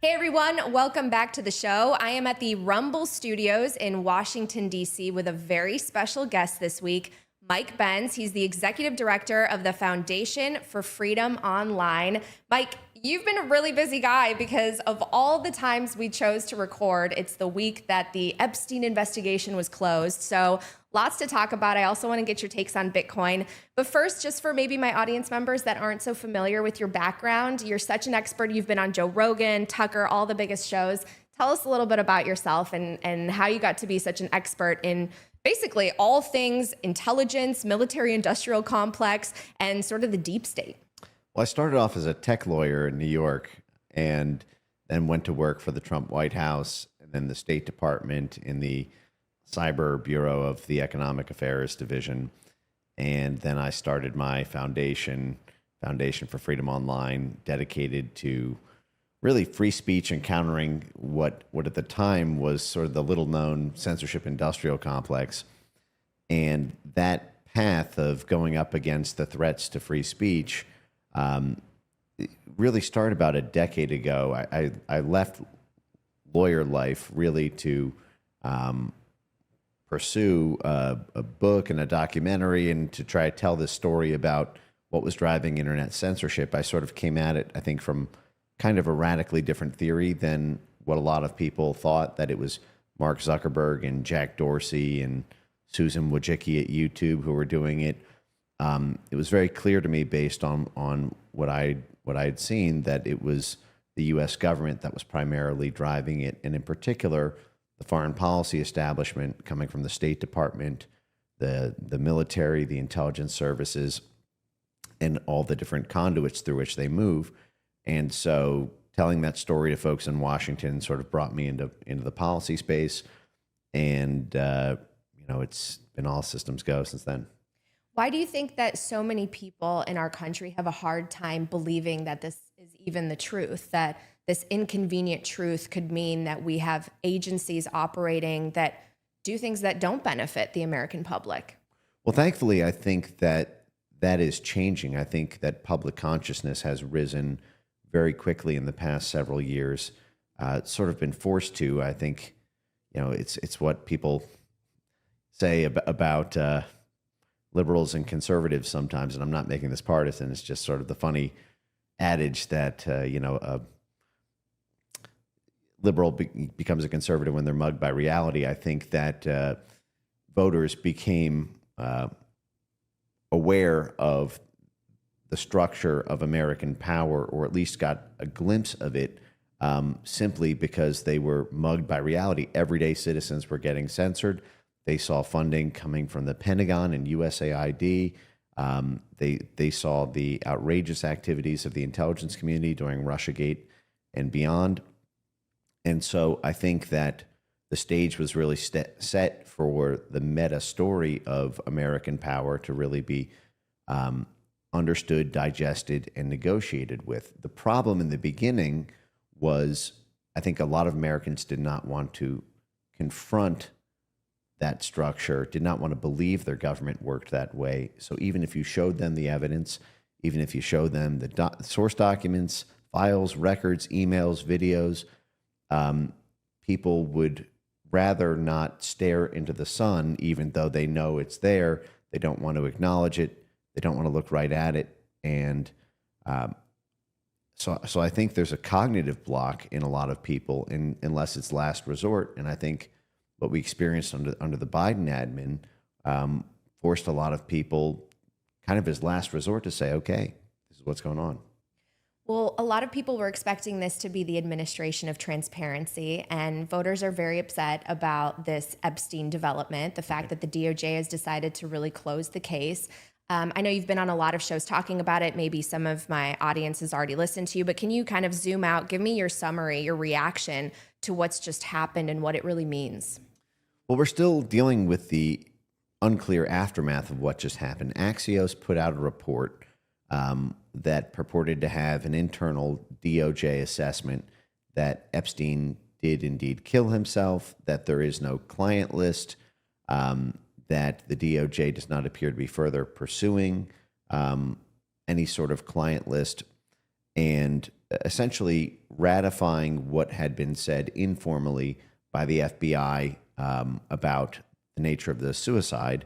Hey everyone, welcome back to the show. I am at the Rumble Studios in Washington, D.C. with a very special guest this week, Mike Benz. He's the executive director of the Foundation for Freedom Online. Mike, you've been a really busy guy because of all the times we chose to record. It's the week that the Epstein investigation was closed. So lots to talk about. I also want to get your takes on Bitcoin. But first, just for maybe my audience members that aren't so familiar with your background, you're such an expert. You've been on Joe Rogan, Tucker, all the biggest shows. Tell us a little bit about yourself and how you got to be such an expert in basically all things intelligence, military industrial complex, and sort of the deep state. Well, I started off as a tech lawyer in New York and then went to work for the Trump White House and then the State Department in the Cyber Bureau of the Economic Affairs Division. And then I started my Foundation for Freedom Online, dedicated to really free speech and countering what at the time was sort of the little known censorship industrial complex. And that path of going up against the threats to free speech it really started about a decade ago. I left lawyer life really to pursue a book and a documentary and to try to tell this story about what was driving internet censorship. I sort of came at it, I think, from kind of a radically different theory than what a lot of people thought, that it was Mark Zuckerberg and Jack Dorsey and Susan Wojcicki at YouTube who were doing it. It was very clear to me, based on what I had seen, that it was the U.S. government that was primarily driving it, and in particular, the foreign policy establishment coming from the State Department, the military, the intelligence services, and all the different conduits through which they move. And so telling that story to folks in Washington sort of brought me into the policy space. And, it's been all systems go since then. Why do you think that so many people in our country have a hard time believing that this is even the truth, that this inconvenient truth could mean that we have agencies operating that do things that don't benefit the American public? Well, thankfully, I think that is changing. I think that public consciousness has risen very quickly in the past several years. It's sort of been forced to. I think, it's what people say about liberals and conservatives sometimes, and I'm not making this partisan. It's just sort of the funny adage that a liberal becomes a conservative when they're mugged by reality. I think that voters became aware of the structure of American power, or at least got a glimpse of it, simply because they were mugged by reality. Everyday citizens were getting censored. They saw funding coming from the Pentagon and USAID. They saw the outrageous activities of the intelligence community during Russiagate and beyond. And so I think that the stage was really set for the meta story of American power to really be understood, digested, and negotiated with. The problem in the beginning was, I think a lot of Americans did not want to confront that structure, did not want to believe their government worked that way. So even if you showed them the evidence, even if you showed them the source documents, files, records, emails, videos, people would rather not stare into the sun, even though they know it's there. They don't want to acknowledge it. They don't want to look right at it. And so I think there's a cognitive block in a lot of people, unless it's last resort. And I think what we experienced under the Biden admin forced a lot of people kind of as last resort to say, okay, this is what's going on. Well, a lot of people were expecting this to be the administration of transparency, and voters are very upset about this Epstein development, the fact that the DOJ has decided to really close the case. I know you've been on a lot of shows talking about it. Maybe some of my audience has already listened to you, but can you kind of zoom out, give me your summary, your reaction to what's just happened and what it really means? Well, we're still dealing with the unclear aftermath of what just happened. Axios put out a report that purported to have an internal DOJ assessment that Epstein did indeed kill himself, that there is no client list, that the DOJ does not appear to be further pursuing any sort of client list. And essentially ratifying what had been said informally by the FBI about the nature of the suicide.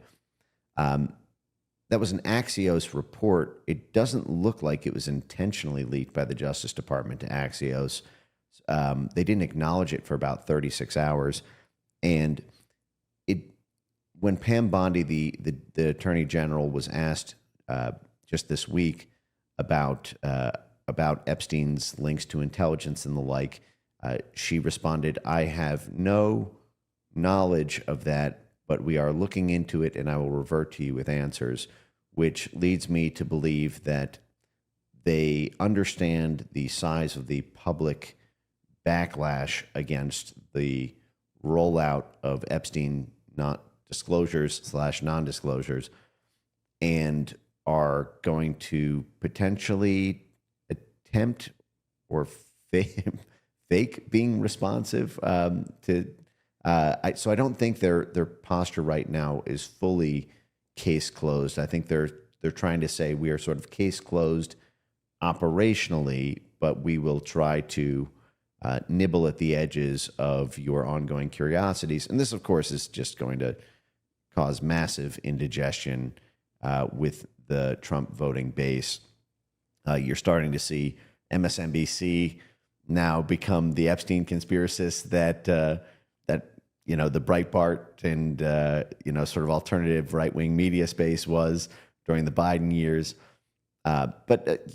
That was an Axios report. It doesn't look like it was intentionally leaked by the Justice Department to Axios. They didn't acknowledge it for about 36 hours. And when Pam Bondi, the Attorney General, was asked just this week about Epstein's links to intelligence and the like, she responded, "I have no knowledge of that, but we are looking into it, and I will revert to you with answers," which leads me to believe that they understand the size of the public backlash against the rollout of Epstein not disclosures / non-disclosures, and are going to potentially attempt or fake being responsive to. So I don't think their posture right now is fully case closed. I think they're trying to say we are sort of case closed operationally, but we will try to nibble at the edges of your ongoing curiosities. And this, of course, is just going to cause massive indigestion with the Trump voting base. You're starting to see MSNBC now become the Epstein conspiracists that the Breitbart and sort of alternative right-wing media space was during the Biden years. But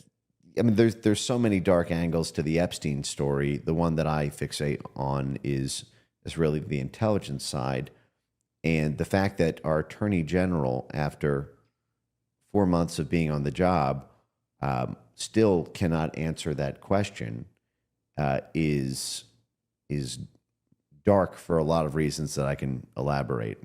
there's so many dark angles to the Epstein story. The one that I fixate on is really the intelligence side, and the fact that our Attorney General, after 4 months of being on the job, still cannot answer that question is dark for a lot of reasons that I can elaborate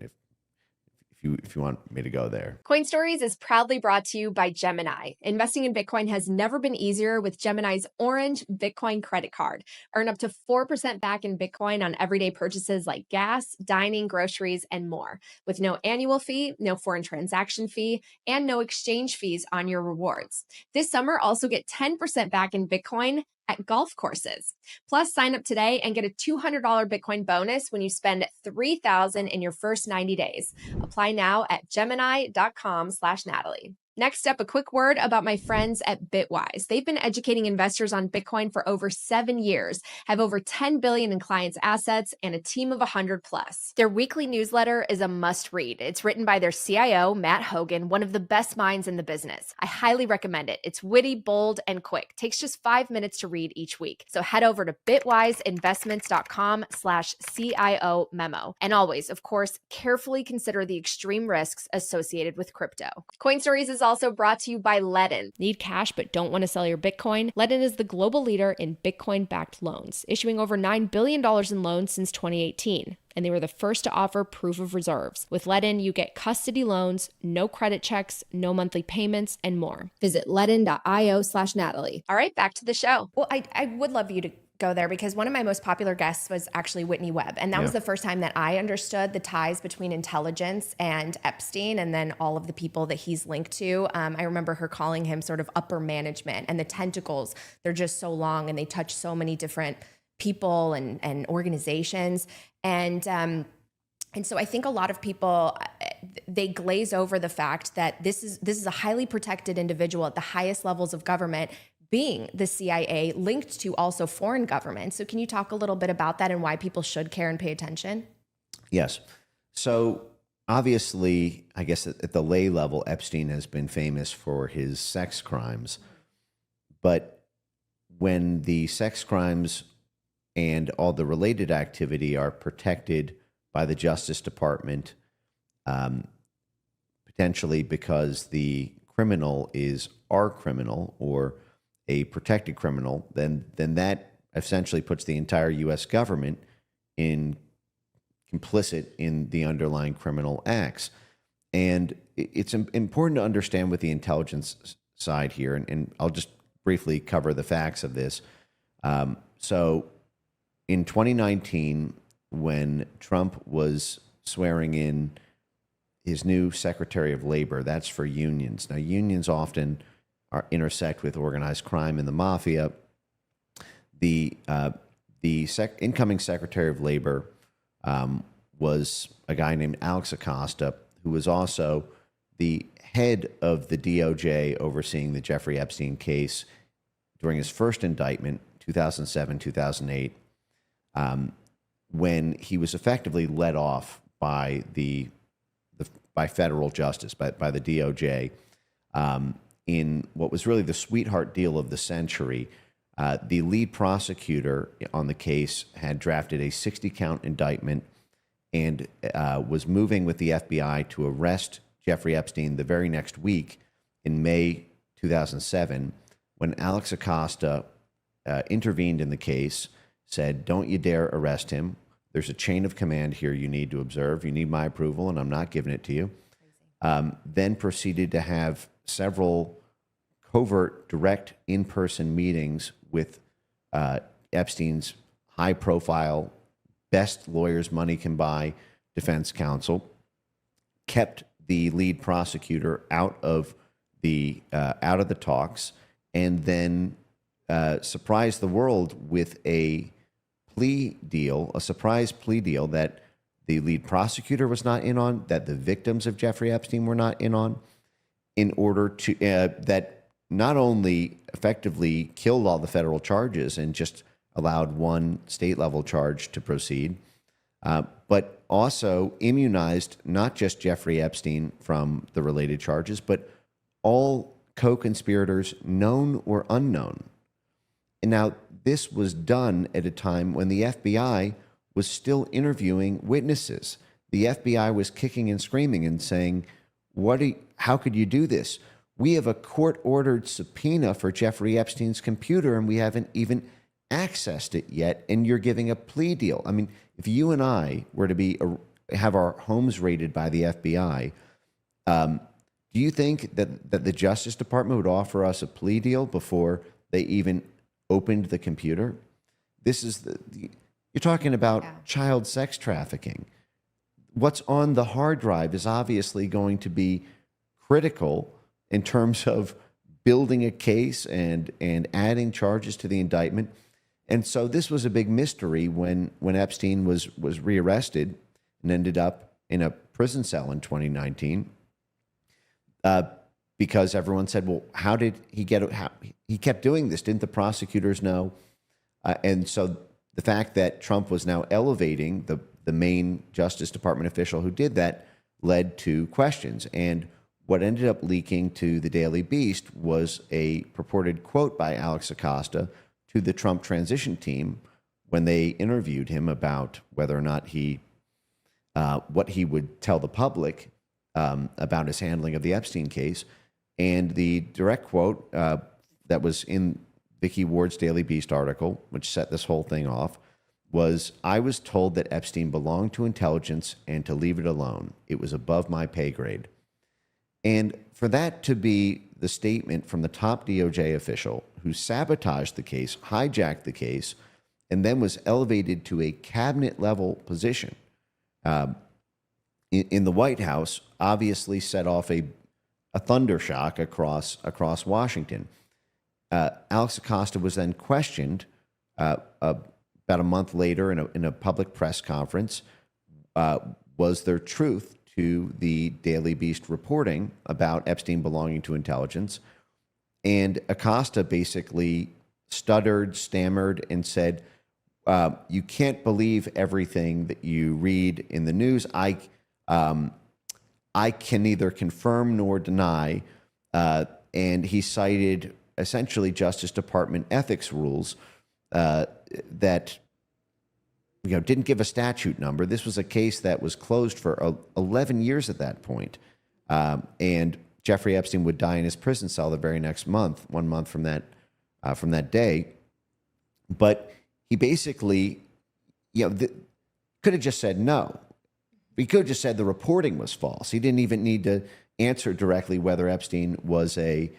if you want me to go there. Coin Stories is proudly brought to you by Gemini. Investing in Bitcoin has never been easier with Gemini's Orange Bitcoin credit card. Earn up to 4% back in Bitcoin on everyday purchases like gas, dining, groceries, and more. With no annual fee, no foreign transaction fee, and no exchange fees on your rewards. This summer, also get 10% back in Bitcoin at golf courses. Plus, sign up today and get a $200 Bitcoin bonus when you spend $3,000 in your first 90 days. Apply now at gemini.com/Natalie. Next up, a quick word about my friends at Bitwise. They've been educating investors on Bitcoin for over 7 years, have over 10 billion in clients' assets, and a team of 100 plus. Their weekly newsletter is a must read. It's written by their CIO, Matt Hogan, one of the best minds in the business. I highly recommend it. It's witty, bold, and quick. Takes just 5 minutes to read each week. So head over to bitwiseinvestments.com/CIO memo. And always, of course, carefully consider the extreme risks associated with crypto. Coin Stories is also brought to you by Ledin. Need cash but don't want to sell your Bitcoin? Ledin is the global leader in Bitcoin-backed loans, issuing over $9 billion in loans since 2018. And they were the first to offer proof of reserves. With Ledin, you get custody loans, no credit checks, no monthly payments, and more. Visit ledin.io/Natalie. All right, back to the show. Well, I would love you to go there because one of my most popular guests was actually Whitney Webb. And that was the first time that I understood the ties between intelligence and Epstein and then all of the people that he's linked to. I remember her calling him sort of upper management, and the tentacles, they're just so long and they touch so many different people and organizations. And so I think a lot of people, they glaze over the fact that this is a highly protected individual at the highest levels of government, being the CIA, linked to also foreign governments. So can you talk a little bit about that and why people should care and pay attention? Yes. So obviously, I guess at the lay level, Epstein has been famous for his sex crimes. But when the sex crimes and all the related activity are protected by the Justice Department, potentially because the criminal is our criminal or a protected criminal, then that essentially puts the entire U.S. government complicit in the underlying criminal acts. And it's important to understand with the intelligence side here, and I'll just briefly cover the facts of this. So in 2019, when Trump was swearing in his new Secretary of Labor, that's for unions. Now, unions often intersect with organized crime and the mafia. the incoming Secretary of Labor was a guy named Alex Acosta, who was also the head of the DOJ overseeing the Jeffrey Epstein case during his first indictment, 2007, 2008, when he was effectively let off by by federal justice, by the DOJ, in what was really the sweetheart deal of the century. The lead prosecutor on the case had drafted a 60-count indictment and was moving with the FBI to arrest Jeffrey Epstein the very next week in May 2007, when Alex Acosta intervened in the case, said, "Don't you dare arrest him. There's a chain of command here you need to observe. You need my approval, and I'm not giving it to you." Then proceeded to have several covert, direct, in-person meetings with Epstein's high-profile, best lawyers money can buy defense counsel, kept the lead prosecutor out of the talks, and then surprised the world with a surprise plea deal that the lead prosecutor was not in on, that the victims of Jeffrey Epstein were not in on, in order to that not only effectively killed all the federal charges and just allowed one state-level charge to proceed, but also immunized not just Jeffrey Epstein from the related charges, but all co-conspirators, known or unknown. And now this was done at a time when the FBI was still interviewing witnesses. The FBI was kicking and screaming and saying, how could you do this? We have a court-ordered subpoena for Jeffrey Epstein's computer, and we haven't even accessed it yet, and you're giving a plea deal. I mean, if you and I were to have our homes raided by the FBI, do you think that the Justice Department would offer us a plea deal before they even opened the computer? This is you're talking about child sex trafficking. What's on the hard drive is obviously going to be critical in terms of building a case and adding charges to the indictment. And so this was a big mystery when Epstein was rearrested and ended up in a prison cell in 2019, because everyone said, well, how did he he kept doing this? Didn't the prosecutors know? And so the fact that Trump was now elevating the main Justice Department official who did that led to questions. And what ended up leaking to the Daily Beast was a purported quote by Alex Acosta to the Trump transition team when they interviewed him about whether or not what he would tell the public about his handling of the Epstein case. And the direct quote that was in Vicky Ward's Daily Beast article, which set this whole thing off, was, "I was told that Epstein belonged to intelligence and to leave it alone. It was above my pay grade." And for that to be the statement from the top DOJ official who sabotaged the case, hijacked the case, and then was elevated to a cabinet-level position in the White House, obviously set off a thunder shock across Washington. Alex Acosta was then questioned about a month later in a public press conference. Was there truth to the Daily Beast reporting about Epstein belonging to intelligence? And Acosta basically stuttered, stammered, and said, "You can't believe everything that you read in the news. I can neither confirm nor deny." And he cited essentially Justice Department ethics rules that didn't give a statute number. This was a case that was closed for 11 years at that point. And Jeffrey Epstein would die in his prison cell the very next month, 1 month from that day. But he basically, could have just said no. He could have just said the reporting was false. He didn't even need to answer directly whether Epstein was an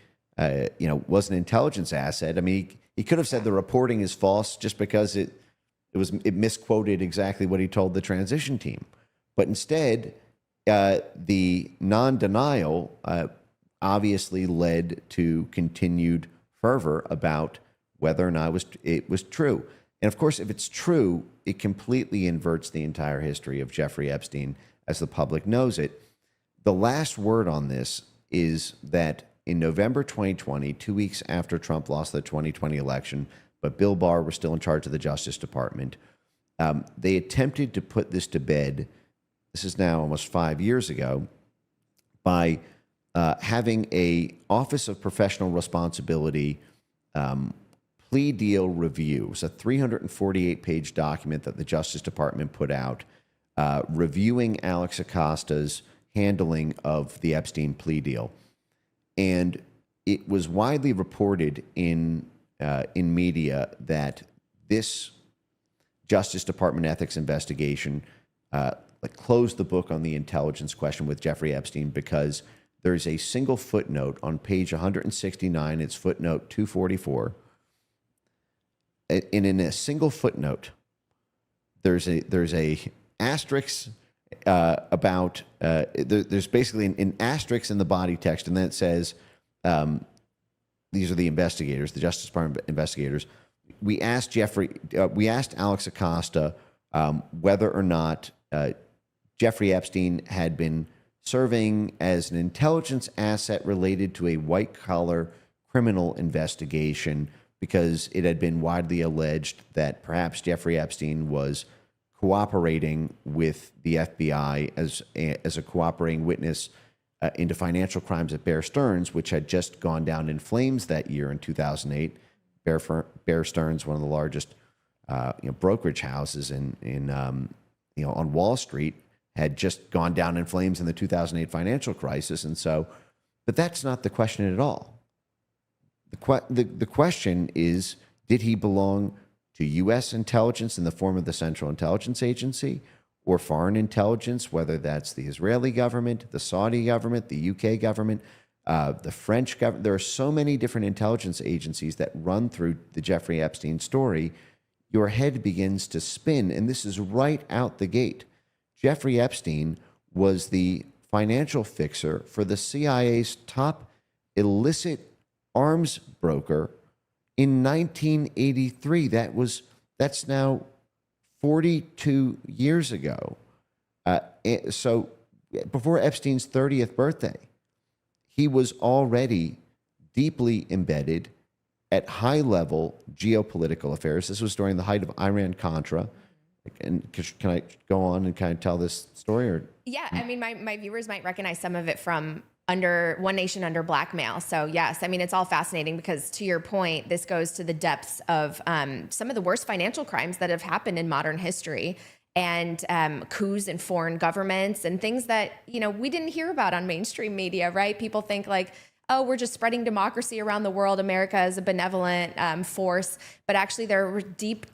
intelligence asset. I mean, he could have said the reporting is false just because it misquoted exactly what he told the transition team. But instead, the non-denial obviously led to continued fervor about whether or not it was true. And of course, if it's true, it completely inverts the entire history of Jeffrey Epstein as the public knows it. The last word on this is that in November 2020, 2 weeks after Trump lost the 2020 election, but Bill Barr was still in charge of the Justice Department, they attempted to put this to bed. This is now almost 5 years ago, by having a Office of Professional Responsibility plea deal review. It was a 348-page document that the Justice Department put out reviewing Alex Acosta's handling of the Epstein plea deal. And it was widely reported in media that this Justice Department ethics investigation closed the book on the intelligence question with Jeffrey Epstein, because there's a single footnote on page 169. It's footnote 244. And in a single footnote, there's a asterisk about there's basically an asterisk in the body text, and then it says, these are the investigators, the Justice Department investigators. We asked Alex Acosta whether or not Jeffrey Epstein had been serving as an intelligence asset related to a white-collar criminal investigation, because it had been widely alleged that perhaps Jeffrey Epstein was cooperating with the FBI as a cooperating witness into financial crimes at Bear Stearns, which had just gone down in flames that year in 2008. Bear Stearns, one of the largest brokerage houses on Wall Street, had just gone down in flames in the 2008 financial crisis. And so, but that's not the question at all. The question is, did he belong to U.S. intelligence in the form of the Central Intelligence Agency, or foreign intelligence, whether that's the Israeli government, the Saudi government, the UK government, the French government? There are so many different intelligence agencies that run through the Jeffrey Epstein story. Your head begins to spin, and this is right out the gate. Jeffrey Epstein was the financial fixer for the CIA's top illicit arms broker in 1983. That's now 42 years ago. So before Epstein's 30th birthday, he was already deeply embedded at high-level geopolitical affairs. This was during the height of Iran-Contra. And can I go on and kind of tell this story? Or? Yeah, I mean, my viewers might recognize some of it from One Nation Under Blackmail. So yes, I mean, it's all fascinating because, to your point, this goes to the depths of some of the worst financial crimes that have happened in modern history, and coups in foreign governments and things that, we didn't hear about on mainstream media, right? People think like, oh, we're just spreading democracy around the world. America is a benevolent force. But actually there were deep,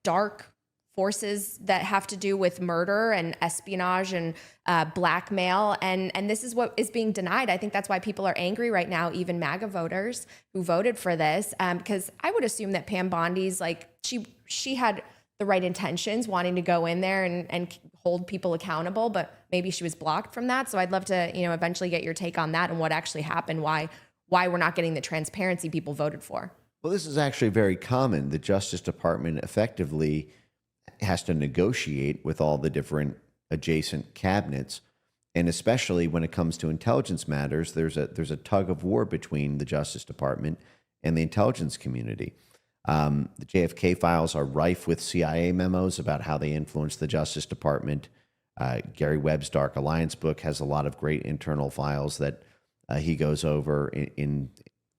dark forces that have to do with murder and espionage and blackmail. And this is what is being denied. I think that's why people are angry right now, even MAGA voters who voted for this, because I would assume that Pam Bondi's she had the right intentions, wanting to go in there and hold people accountable, but maybe she was blocked from that. So I'd love to, eventually get your take on that and what actually happened, why we're not getting the transparency people voted for. Well, this is actually very common. The Justice Department effectively has to negotiate with all the different adjacent cabinets. And especially when it comes to intelligence matters, there's a tug of war between the Justice Department and the intelligence community. The JFK files are rife with CIA memos about how they influenced the Justice Department. Gary Webb's Dark Alliance book has a lot of great internal files that he goes over in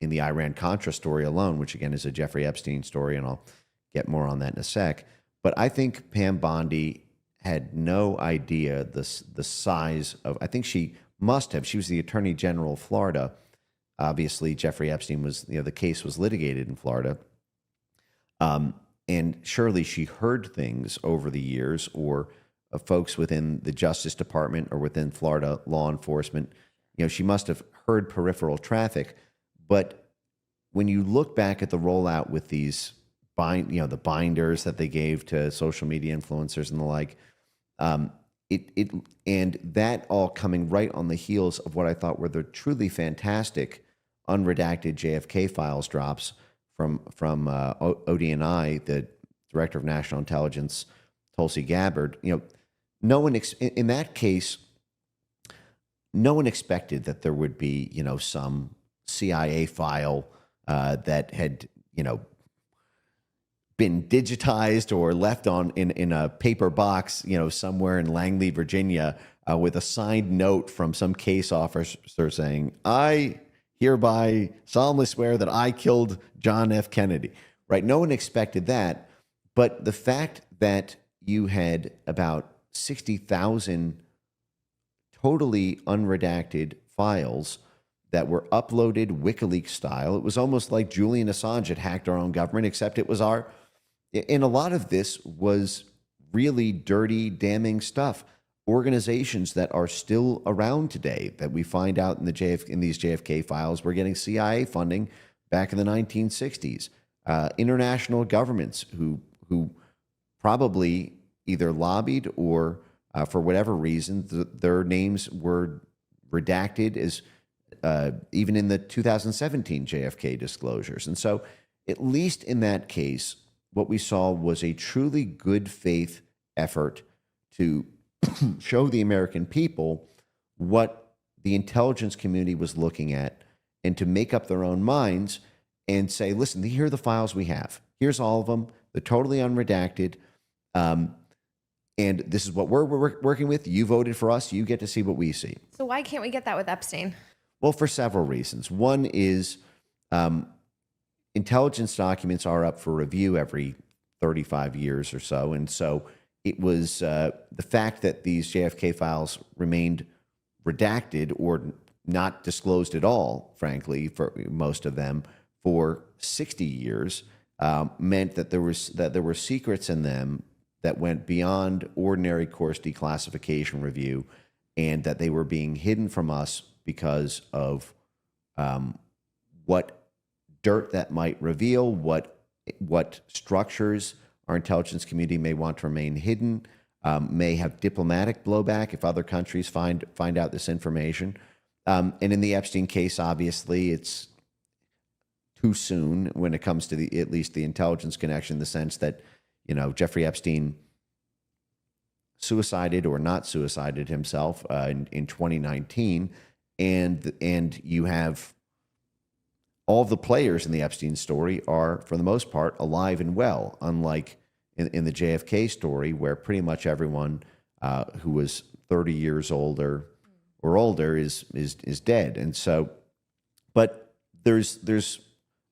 the Iran-Contra story alone, which again is a Jeffrey Epstein story, and I'll get more on that in a sec. But I think Pam Bondi had no idea the size of, I think she must have, she was the Attorney General of Florida. Obviously, Jeffrey Epstein was, the case was litigated in Florida. And surely she heard things over the years, or folks within the Justice Department or within Florida law enforcement. She must have heard peripheral traffic. But when you look back at the rollout with these the binders that they gave to social media influencers and the like, and that all coming right on the heels of what I thought were the truly fantastic unredacted JFK files drops ODNI, the Director of National Intelligence, Tulsi Gabbard, no one in that case, no one expected that there would be, some CIA file that had, been digitized or left in a paper box, somewhere in Langley, Virginia, with a signed note from some case officer saying, "I hereby solemnly swear that I killed John F. Kennedy." Right? No one expected that, but the fact that you had about 60,000 totally unredacted files that were uploaded WikiLeaks style. It was almost like Julian Assange had hacked our own government, except it was and a lot of this was really dirty, damning stuff. Organizations that are still around today that we find out in these JFK files were getting CIA funding back in the 1960s. International governments who probably either lobbied or for whatever reason, their names were redacted as even in the 2017 JFK disclosures. And so, at least in that case, what we saw was a truly good faith effort to show the American people what the intelligence community was looking at and to make up their own minds and say, listen, here are the files we have. Here's all of them. They're totally unredacted. And this is what we're working with. You voted for us. You get to see what we see. So why can't we get that with Epstein? Well, for several reasons. One is intelligence documents are up for review every 35 years or so. And so it was the fact that these JFK files remained redacted or not disclosed at all, frankly, for most of them for 60 years meant that there were secrets in them that went beyond ordinary course declassification review, and that they were being hidden from us because of what dirt that might reveal, what structures our intelligence community may want to remain hidden, may have diplomatic blowback if other countries find out this information. And in the Epstein case, obviously, it's too soon when it comes to at least the intelligence connection, in the sense that, Jeffrey Epstein suicided or not suicided himself in 2019, and you have all of the players in the Epstein story are, for the most part, alive and well, unlike in the JFK story, where pretty much everyone who was 30 years older or older is dead. And so, but there's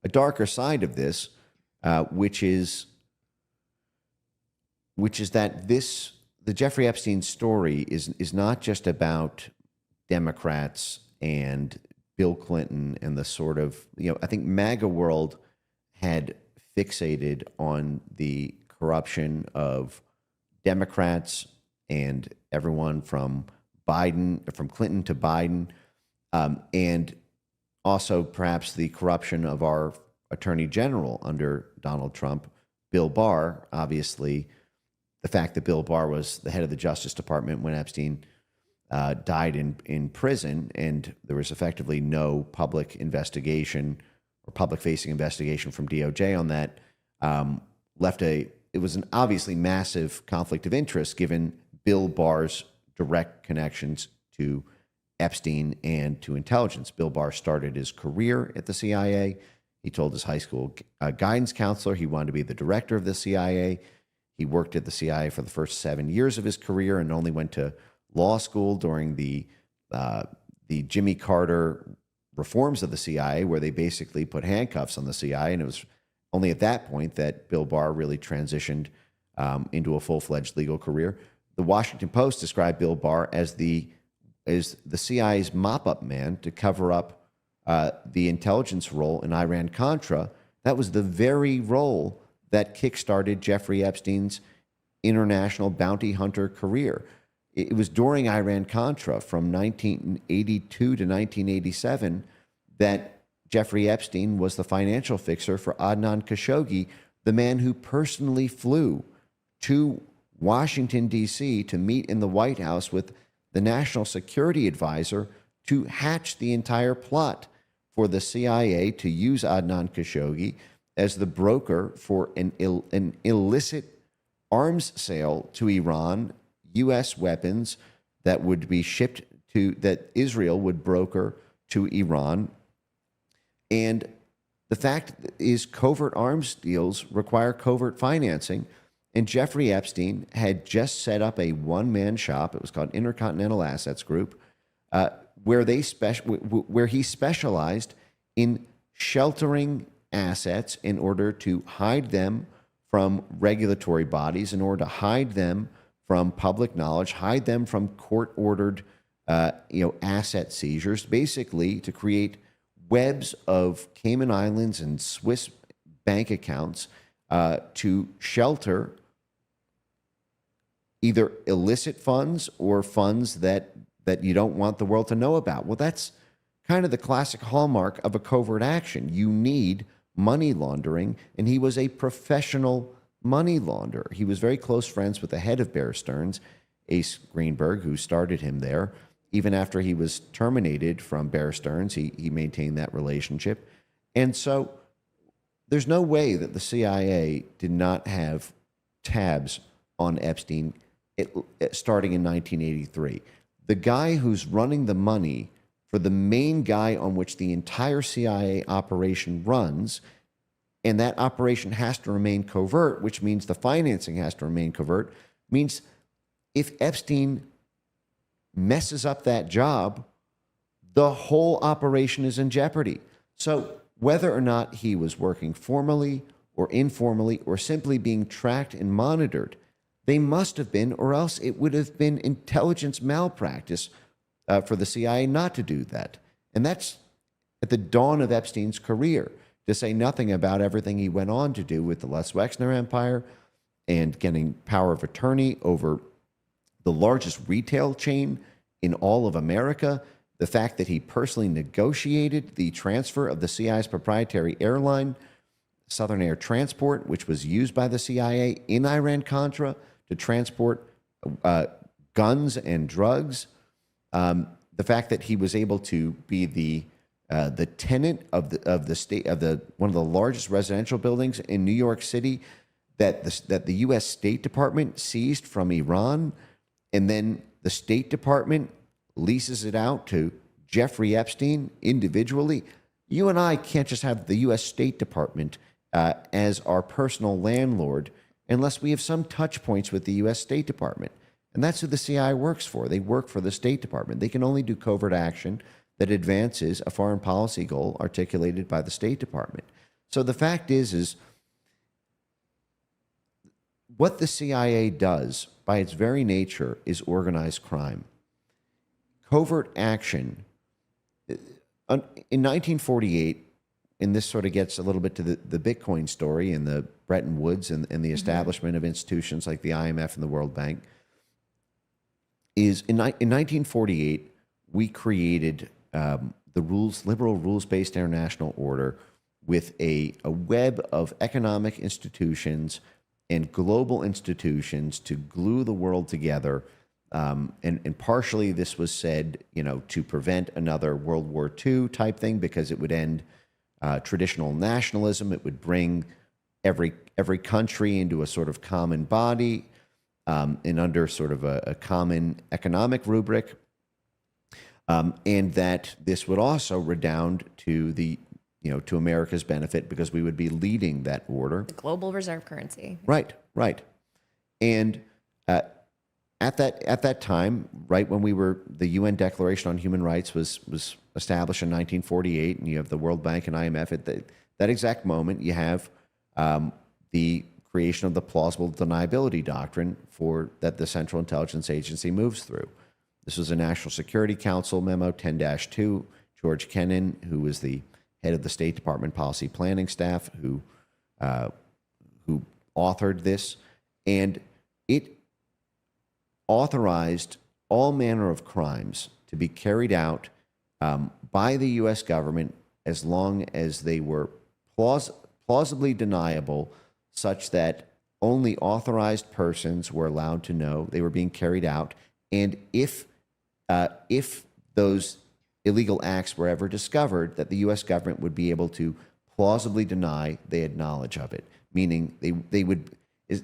a darker side of this, which is that the Jeffrey Epstein story is not just about Democrats and Bill Clinton and the sort of, I think MAGA world had fixated on the corruption of Democrats and everyone from Clinton to Biden, and also perhaps the corruption of our Attorney General under Donald Trump, Bill Barr. Obviously, the fact that Bill Barr was the head of the Justice Department when Epstein died in prison, and there was effectively no public investigation or public-facing investigation from DOJ on that, it was an obviously massive conflict of interest given Bill Barr's direct connections to Epstein and to intelligence. Bill Barr started his career at the CIA. He told his high school guidance counselor he wanted to be the director of the CIA. He worked at the CIA for the first 7 years of his career and only went to law school during the Jimmy Carter reforms of the CIA, where they basically put handcuffs on the CIA. And it was only at that point that Bill Barr really transitioned into a full-fledged legal career. The Washington Post described Bill Barr as the CIA's mop-up man to cover up the intelligence role in Iran-Contra. That was the very role that kickstarted Jeffrey Epstein's international bounty hunter career. It was during Iran-Contra from 1982 to 1987 that Jeffrey Epstein was the financial fixer for Adnan Khashoggi, the man who personally flew to Washington, D.C. to meet in the White House with the National Security Advisor to hatch the entire plot for the CIA to use Adnan Khashoggi as the broker for an illicit arms sale to Iran, U.S. weapons that would be shipped that Israel would broker to Iran. And the fact is, covert arms deals require covert financing. And Jeffrey Epstein had just set up a one-man shop. It was called Intercontinental Assets Group, where he specialized in sheltering assets in order to hide them from regulatory bodies, in order to hide them from public knowledge, hide them from court-ordered, asset seizures, basically to create webs of Cayman Islands and Swiss bank accounts to shelter either illicit funds or funds that you don't want the world to know about. Well, that's kind of the classic hallmark of a covert action. You need money laundering, and he was a professional money launderer. He was very close friends with the head of Bear Stearns, Ace Greenberg, who started him there. Even after he was terminated from Bear Stearns, he maintained that relationship. And so there's no way that the CIA did not have tabs on Epstein starting in 1983. The guy who's running the money for the main guy on which the entire CIA operation runs, and that operation has to remain covert, which means the financing has to remain covert, means if Epstein messes up that job, the whole operation is in jeopardy. So whether or not he was working formally or informally or simply being tracked and monitored, they must have been, or else it would have been intelligence malpractice for the CIA not to do that. And that's at the dawn of Epstein's career, to say nothing about everything he went on to do with the Les Wexner empire and getting power of attorney over the largest retail chain in all of America, the fact that he personally negotiated the transfer of the CIA's proprietary airline, Southern Air Transport, which was used by the CIA in Iran-Contra to transport guns and drugs. The fact that he was able to be the tenant of one of the largest residential buildings in New York City that the U.S. State Department seized from Iran, and then the State Department leases it out to Jeffrey Epstein individually. You and I can't just have the U.S. State Department as our personal landlord unless we have some touch points with the U.S. State Department. And that's who the CIA works for. They work for the State Department. They can only do covert action that advances a foreign policy goal articulated by the State Department. So the fact is what the CIA does by its very nature is organized crime. Covert action. In 1948, and this sort of gets a little bit to the Bitcoin story and the Bretton Woods and the establishment of institutions like the IMF and the World Bank, is in 1948, we created the liberal rules-based international order with a web of economic institutions and global institutions to glue the world together. And partially this was said, to prevent another World War II type thing, because it would end traditional nationalism. It would bring every country into a sort of common body and under sort of a common economic rubric. And that this would also redound to to America's benefit, because we would be leading that order. The global reserve currency. Right. And at that time, right when the UN Declaration on Human Rights was established in 1948, and you have the World Bank and IMF, at that exact moment, you have the creation of the plausible deniability doctrine that the Central Intelligence Agency moves through. This was a National Security Council memo 10-2. George Kennan, who was the head of the State Department policy planning staff, who authored this, and it authorized all manner of crimes to be carried out by the U.S. government as long as they were plausibly deniable, such that only authorized persons were allowed to know they were being carried out. And if those illegal acts were ever discovered, that the U.S. government would be able to plausibly deny they had knowledge of it, meaning they would is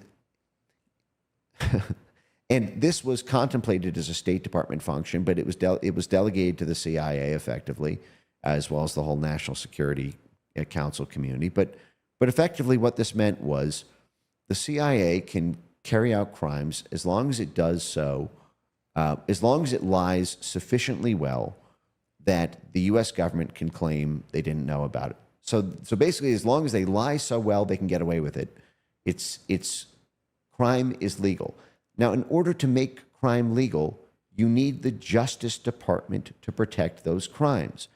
and this was contemplated as a State Department function, but it was delegated to the CIA effectively, as well as the whole National Security Council community. But effectively, what this meant was the CIA can carry out crimes as long as it does so, as long as it lies sufficiently well that the U.S. government can claim they didn't know about it. So basically, as long as they lie so well they can get away with it, it's crime is legal. Now, in order to make crime legal, you need the Justice Department to protect those crimes.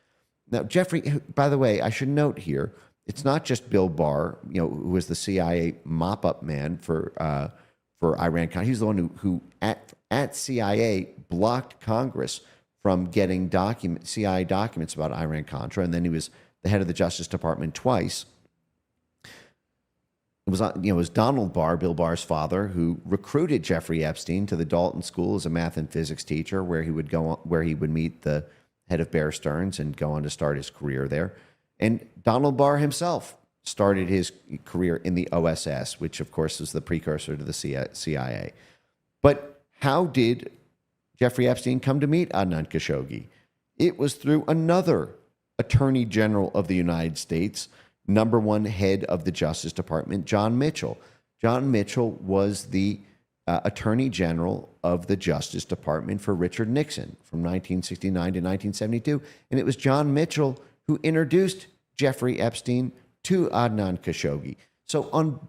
Now, Jeffrey, by the way, I should note here, it's not just Bill Barr, who was the CIA mop-up man for Iran-Contra. He's the one who at CIA blocked Congress from getting CIA documents about Iran-Contra, and then he was the head of the Justice Department twice. It was Donald Barr, Bill Barr's father, who recruited Jeffrey Epstein to the Dalton School as a math and physics teacher, where he would meet the head of Bear Stearns and go on to start his career there. And Donald Barr himself started his career in the OSS, which of course is the precursor to the CIA. But how did Jeffrey Epstein come to meet Adnan Khashoggi? It was through another Attorney General of the United States, number one head of the Justice Department, John Mitchell. John Mitchell was the Attorney General of the Justice Department for Richard Nixon from 1969 to 1972. And it was John Mitchell who introduced Jeffrey Epstein to Adnan Khashoggi. So on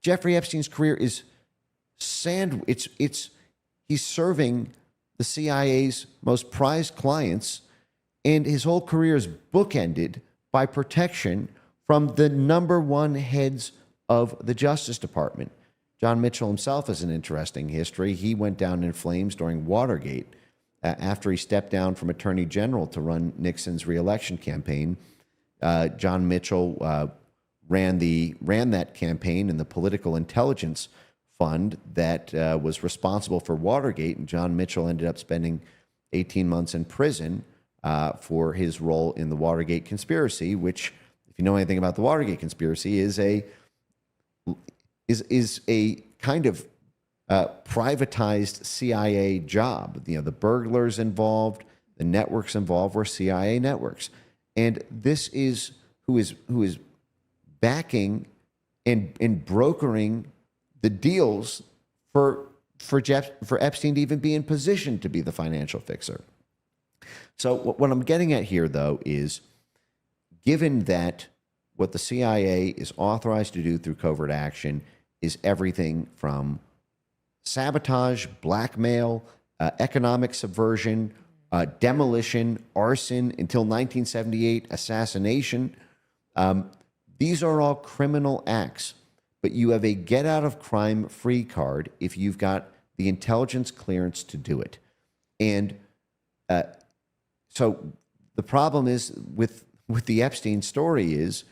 Jeffrey Epstein's career is he's serving the CIA's most prized clients, and his whole career is bookended by protection from the number one heads of the Justice Department. John Mitchell himself has an interesting history. He went down in flames during Watergate after he stepped down from Attorney General to run Nixon's reelection campaign. John Mitchell ran that campaign in the Political Intelligence Fund that was responsible for Watergate, and John Mitchell ended up spending 18 months in prison for his role in the Watergate conspiracy, which, if you know anything about the Watergate conspiracy, is a kind of privatized CIA job. The burglars involved, the networks involved were CIA networks, and this is who is backing and brokering the deals for Epstein to even be in position to be the financial fixer. So what I'm getting at here, though, is given that what the CIA is authorized to do through covert action is everything from sabotage, blackmail, economic subversion, demolition, arson, until 1978, assassination. These are all criminal acts, but you have a get-out-of-crime-free card if you've got the intelligence clearance to do it. And so the problem is with the Epstein story is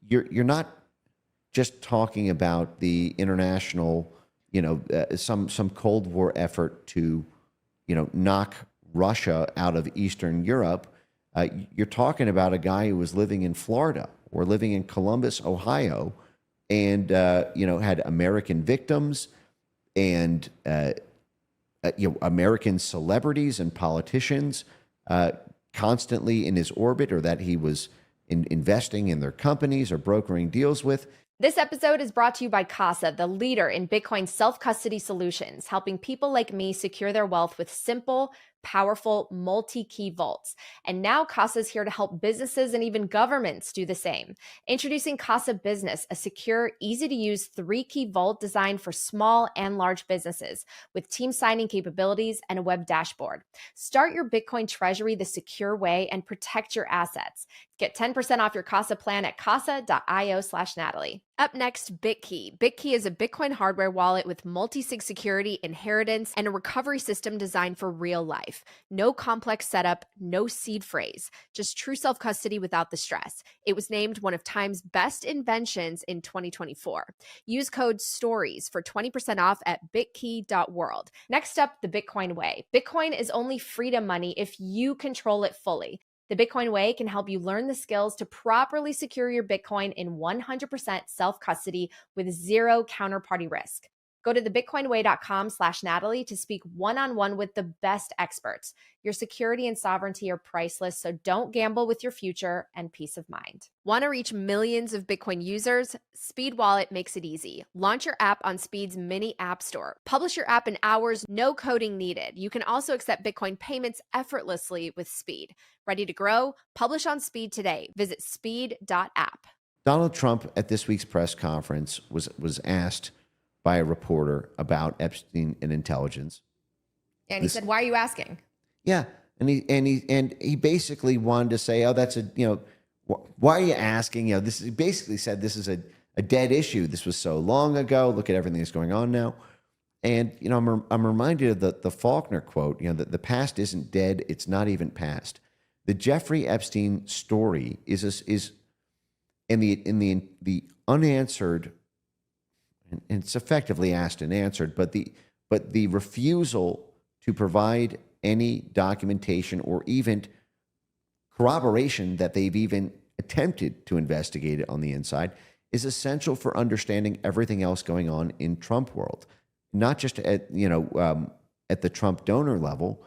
you're not just talking about the international, some Cold War effort to, knock Russia out of Eastern Europe. You're talking about a guy who was living in Florida or living in Columbus, Ohio, and had American victims and American celebrities and politicians constantly in his orbit, or that he was investing in their companies or brokering deals with. This episode is brought to you by Casa, the leader in Bitcoin self-custody solutions, helping people like me secure their wealth with simple, powerful, multi-key vaults. And now Casa is here to help businesses and even governments do the same. Introducing Casa Business, a secure, easy-to-use 3-key vault designed for small and large businesses with team signing capabilities and a web dashboard. Start your Bitcoin treasury the secure way and protect your assets. Get 10% off your Casa plan at casa.io/Natalie. Up next, BitKey. BitKey is a Bitcoin hardware wallet with multi-sig security, inheritance, and a recovery system designed for real life. No complex setup, no seed phrase, just true self-custody without the stress. It was named one of Time's best inventions in 2024. Use code STORIES for 20% off at bitkey.world. Next up, the Bitcoin way. Bitcoin is only freedom money if you control it fully. The Bitcoin Way can help you learn the skills to properly secure your Bitcoin in 100% self-custody with zero counterparty risk. Go to thebitcoinway.com/Natalie to speak one-on-one with the best experts. Your security and sovereignty are priceless, so don't gamble with your future and peace of mind. Want to reach millions of Bitcoin users? Speed Wallet makes it easy. Launch your app on Speed's mini app store. Publish your app in hours, no coding needed. You can also accept Bitcoin payments effortlessly with Speed. Ready to grow? Publish on Speed today. Visit speed.app. Donald Trump at this week's press conference was asked by a reporter about Epstein and intelligence. And he said, "Why are you asking?" Yeah, and he basically wanted to say, "Oh, that's why are you asking? This is," he basically said, "This is a dead issue. This was so long ago. Look at everything that's going on now." And I'm reminded of the Faulkner quote. That the past isn't dead. It's not even past. The Jeffrey Epstein story is in the unanswered. And it's effectively asked and answered, but the refusal to provide any documentation or even corroboration that they've even attempted to investigate it on the inside is essential for understanding everything else going on in Trump world, not just at the Trump donor level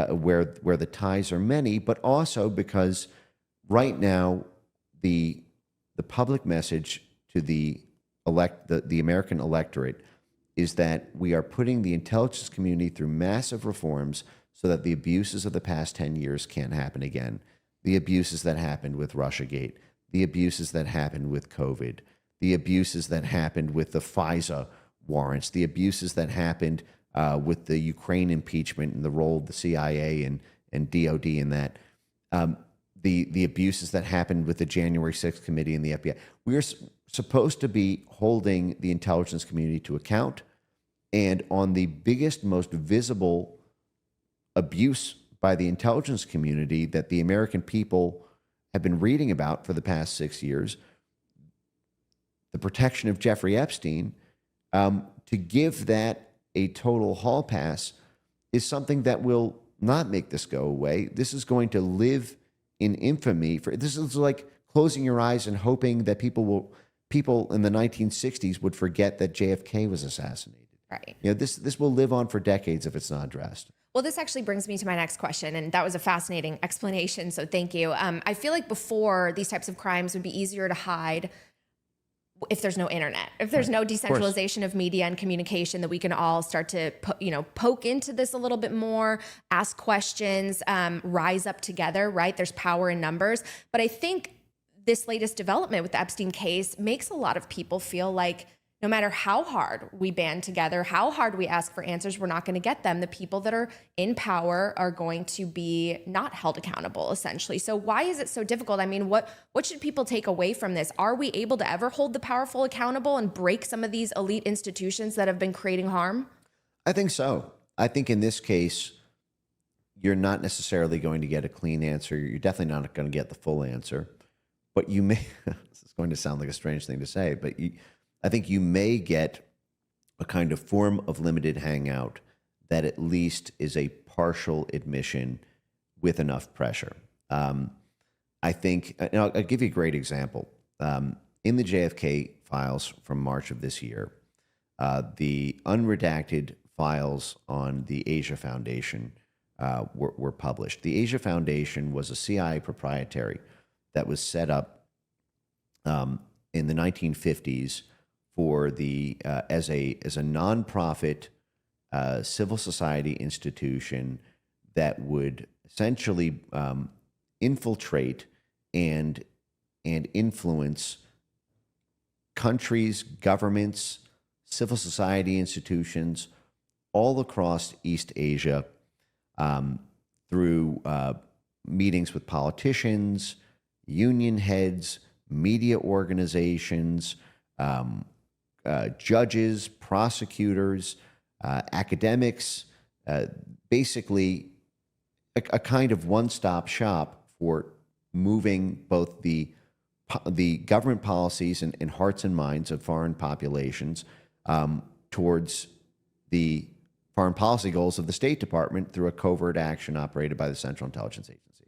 where the ties are many, but also because right now the public message to the American electorate is that we are putting the intelligence community through massive reforms so that the abuses of the past 10 years can't happen again. The abuses that happened with Russiagate, the abuses that happened with COVID, the abuses that happened with the FISA warrants, the abuses that happened with the Ukraine impeachment and the role of the CIA and DOD in that. The abuses that happened with the January 6th committee and the FBI. We are supposed to be holding the intelligence community to account. And on the biggest, most visible abuse by the intelligence community that the American people have been reading about for the past 6 years, the protection of Jeffrey Epstein, to give that a total hall pass is something that will not make this go away. This is going to live in infamy. This is like closing your eyes and hoping that people in the 1960s would forget that JFK was assassinated. Right. This will live on for decades if it's not addressed. Well, this actually brings me to my next question, and that was a fascinating explanation, so thank you. I feel like before, these types of crimes would be easier to hide if there's no internet, if there's no decentralization of media and communication, that we can all start to poke into this a little bit more, ask questions, rise up together, right? There's power in numbers. But I think this latest development with the Epstein case makes a lot of people feel like no matter how hard we band together, how hard we ask for answers, we're not going to get them. The people that are in power are going to be not held accountable, essentially. So why is it so difficult? I mean, what should people take away from this? Are we able to ever hold the powerful accountable and break some of these elite institutions that have been creating harm? I think so. I think in this case, you're not necessarily going to get a clean answer. You're definitely not going to get the full answer. But you may, this is going to sound like a strange thing to say, but I think you may get a kind of form of limited hangout that at least is a partial admission with enough pressure. I think, and I'll give you a great example. In the JFK files from March of this year, the unredacted files on the Asia Foundation were published. The Asia Foundation was a CIA proprietary that was set up in the 1950s for as a nonprofit civil society institution that would essentially infiltrate and influence countries, governments, civil society institutions all across East Asia through meetings with politicians, union heads, media organizations, judges, prosecutors, academics, basically a kind of one-stop shop for moving both the government policies and hearts and minds of foreign populations towards the foreign policy goals of the State Department through a covert action operated by the Central Intelligence Agency.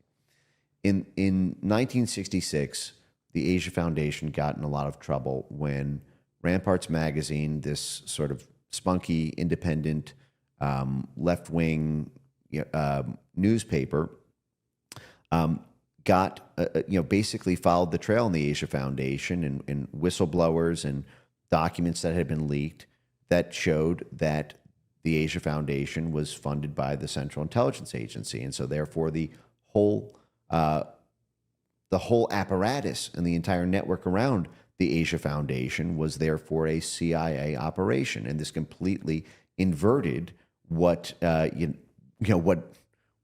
in 1966, the Asia Foundation got in a lot of trouble when Ramparts magazine, this sort of spunky, independent, left-wing newspaper, basically followed the trail in the Asia Foundation and whistleblowers and documents that had been leaked that showed that the Asia Foundation was funded by the Central Intelligence Agency, and so therefore the whole apparatus and the entire network around the Asia Foundation was therefore a CIA operation, and this completely inverted what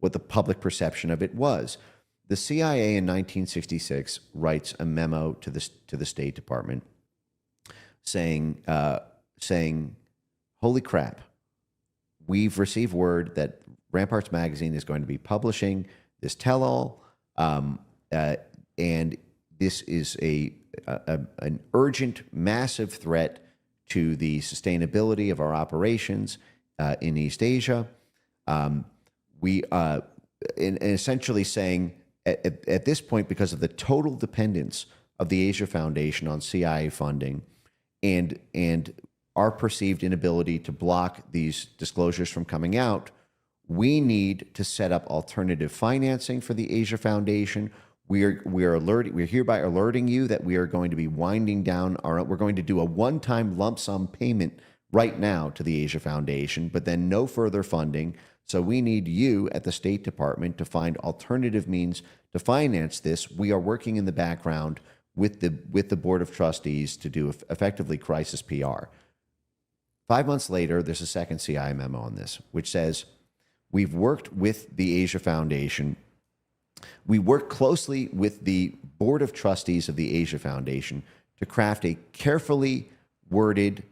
what the public perception of it was. The CIA in 1966 writes a memo to the State Department saying, "Holy crap, we've received word that Ramparts magazine is going to be publishing this tell-all, and this is an urgent, massive threat to the sustainability of our operations in East Asia." And essentially saying, at this point, because of the total dependence of the Asia Foundation on CIA funding and our perceived inability to block these disclosures from coming out, we need to set up alternative financing for the Asia Foundation. We're hereby alerting you that we are going to be winding down we're going to do a one-time lump sum payment right now to the Asia Foundation, but then no further funding. So we need you at the State Department to find alternative means to finance this. We are working in the background with the Board of Trustees to do effectively crisis PR. 5 months later, there's a second CIA memo on this, which says, we've worked with the Asia Foundation. We work closely with the Board of Trustees of the Asia Foundation to craft a carefully worded,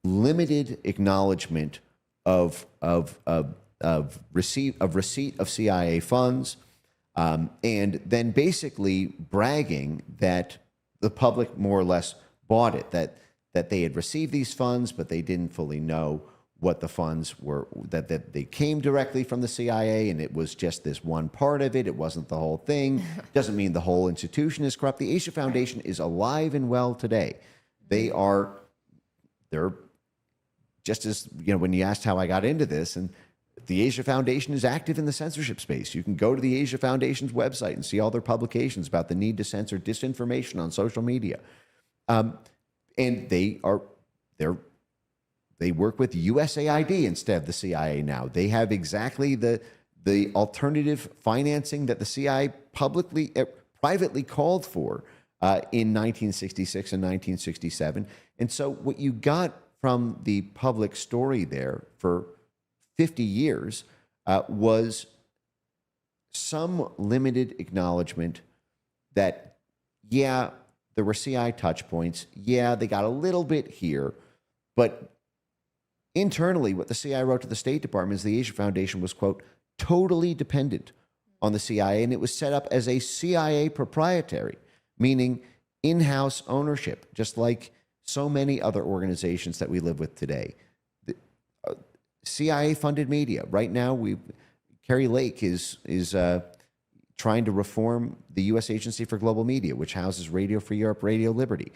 limited acknowledgement of receipt of CIA funds, and then basically bragging that the public more or less bought it, that they had received these funds, but they didn't fully know what the funds were, that they came directly from the CIA, and it was just this one part of it. It wasn't the whole thing. Doesn't mean the whole institution is corrupt. The Asia Foundation is alive and well today. They're just as, when you asked how I got into this, and the Asia Foundation is active in the censorship space. You can go to the Asia Foundation's website and see all their publications about the need to censor disinformation on social media. And they work with USAID instead of the CIA now. They have exactly the alternative financing that the CIA privately called for in 1966 and 1967. And so what you got from the public story there for 50 years was some limited acknowledgement that, yeah, there were CIA touch points. Yeah, they got a little bit here. But internally, what the CIA wrote to the State Department is the Asia Foundation was, quote, totally dependent on the CIA, and it was set up as a CIA proprietary, meaning in-house ownership, just like so many other organizations that we live with today. CIA-funded media. Right now, Carrie Lake is trying to reform the U.S. Agency for Global Media, which houses Radio Free Europe, Radio Liberty.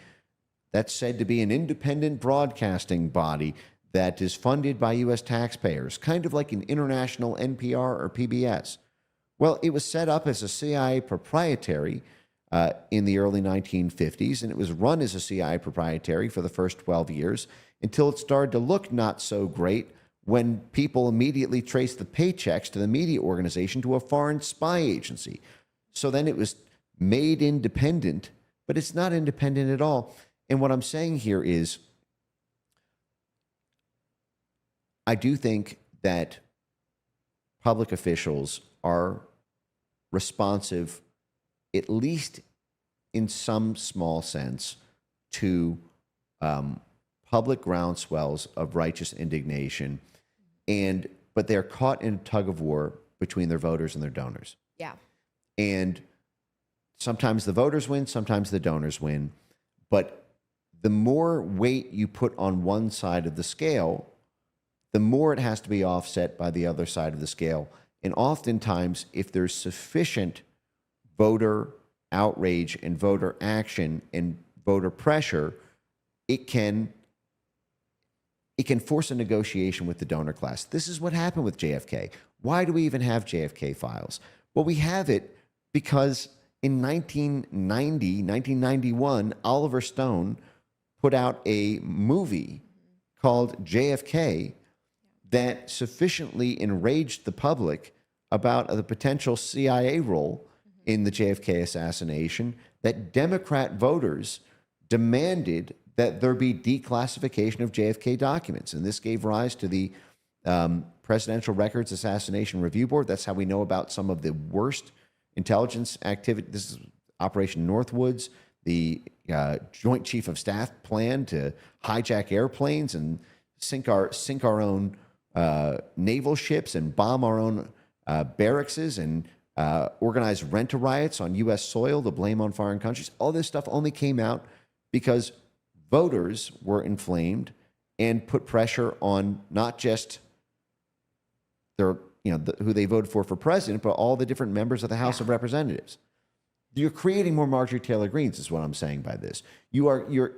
That's said to be an independent broadcasting body that is funded by U.S. taxpayers, kind of like an international NPR or PBS. Well, it was set up as a CIA proprietary in the early 1950s, and it was run as a CIA proprietary for the first 12 years until it started to look not so great when people immediately traced the paychecks to the media organization to a foreign spy agency. So then it was made independent, but it's not independent at all. And what I'm saying here is, I do think that public officials are responsive, at least in some small sense, to public groundswells of righteous indignation, but they're caught in a tug of war between their voters and their donors. Yeah. And sometimes the voters win, sometimes the donors win, but the more weight you put on one side of the scale, the more it has to be offset by the other side of the scale. And oftentimes, if there's sufficient voter outrage and voter action and voter pressure, it can force a negotiation with the donor class. This is what happened with JFK. Why do we even have JFK files? Well, we have it because in 1991, Oliver Stone put out a movie called JFK that sufficiently enraged the public about the potential CIA role in the JFK assassination that Democrat voters demanded that there be declassification of JFK documents. And this gave rise to the Presidential Records Assassination Review Board. That's how we know about some of the worst intelligence activity. This is Operation Northwoods, the Joint Chief of Staff plan to hijack airplanes and sink our own naval ships and bomb our own barracks and organize rent-a-riots on U.S. soil, the blame on foreign countries. All this stuff only came out because voters were inflamed and put pressure on not just their, who they voted for president, but all the different members of the House of Representatives. You're creating more Marjorie Taylor Greenes, is what I'm saying by this. You're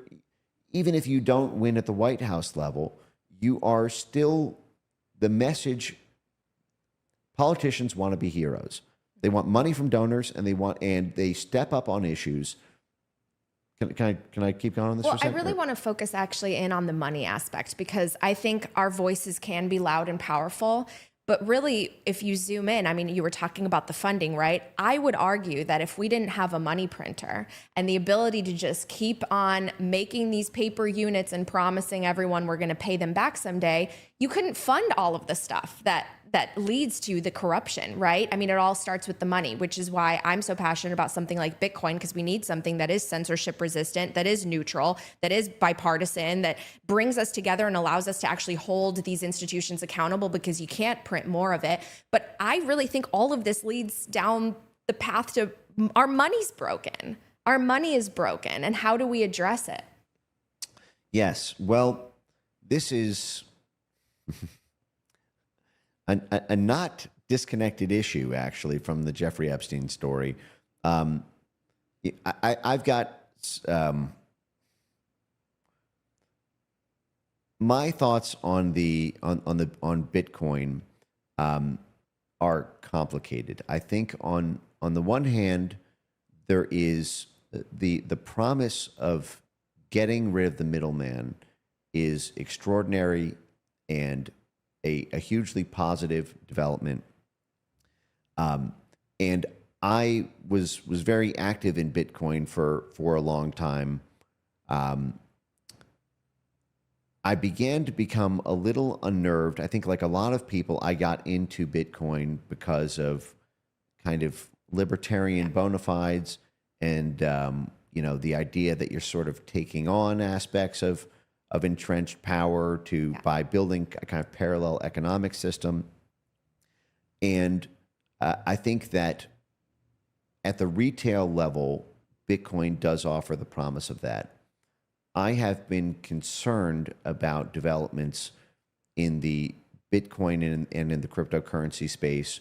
even if you don't win at the White House level, you are still the message. Politicians want to be heroes. They want money from donors, and they step up on issues. Can I keep going on this for a second? I really want to focus actually in on the money aspect, because I think our voices can be loud and powerful. But really, if you zoom in, I mean, you were talking about the funding, right? I would argue that if we didn't have a money printer and the ability to just keep on making these paper units and promising everyone we're going to pay them back someday, you couldn't fund all of the stuff that leads to the corruption, right? I mean, it all starts with the money, which is why I'm so passionate about something like Bitcoin, because we need something that is censorship resistant, that is neutral, that is bipartisan, that brings us together and allows us to actually hold these institutions accountable, because you can't print more of it. But I really think all of this leads down the path to our money's broken. Our money is broken. And how do we address it? Yes. Well, this is a not disconnected issue, actually, from the Jeffrey Epstein story. I've got my thoughts on Bitcoin are complicated. I think on the one hand, there is the promise of getting rid of the middleman is extraordinary and a hugely positive development. And I was very active in Bitcoin for a long time. I began to become a little unnerved. I think, like a lot of people, I got into Bitcoin because of kind of libertarian bona fides and the idea that you're sort of taking on aspects of entrenched power by building a kind of parallel economic system. And I think that at the retail level, Bitcoin does offer the promise of that. I have been concerned about developments in the Bitcoin and in the cryptocurrency space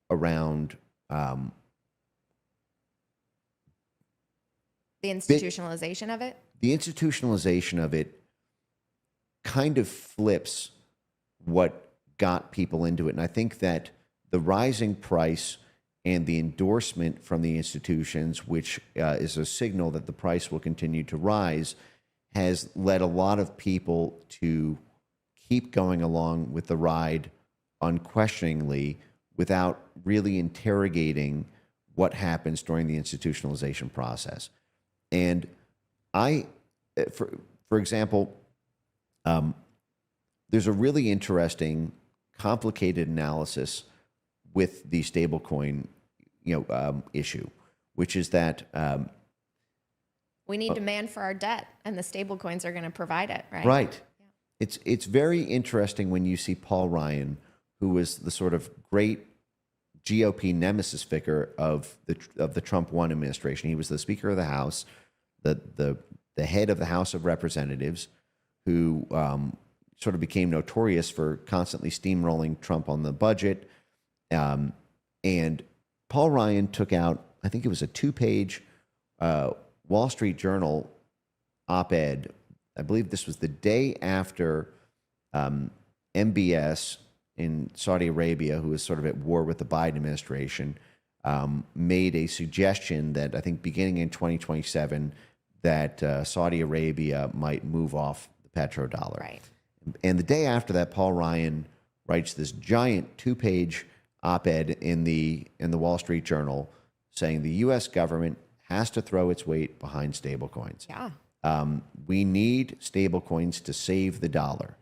around the institutionalization of it? The institutionalization of it kind of flips what got people into it. And I think that the rising price and the endorsement from the institutions, which is a signal that the price will continue to rise, has led a lot of people to keep going along with the ride unquestioningly without really interrogating what happens during the institutionalization process. And for example, there's a really interesting, complicated analysis with the stablecoin, issue, which is that we need demand for our debt, and the stablecoins are going to provide it, right? Right. Yeah. It's very interesting when you see Paul Ryan, who was the sort of great GOP nemesis figure of the Trump 1 administration. He was the Speaker of the House, the head of the House of Representatives, who sort of became notorious for constantly steamrolling Trump on the budget. And Paul Ryan took out I think it was a 2-page Wall Street Journal op-ed. I believe this was the day after MBS in Saudi Arabia, who was sort of at war with the Biden administration, made a suggestion that I think beginning in 2027 that Saudi Arabia might move off the petrodollar. Right. And the day after that, Paul Ryan writes this giant 2-page op-ed in the Wall Street Journal saying the U.S. government has to throw its weight behind stablecoins. Yeah. We need stablecoins to save the dollar.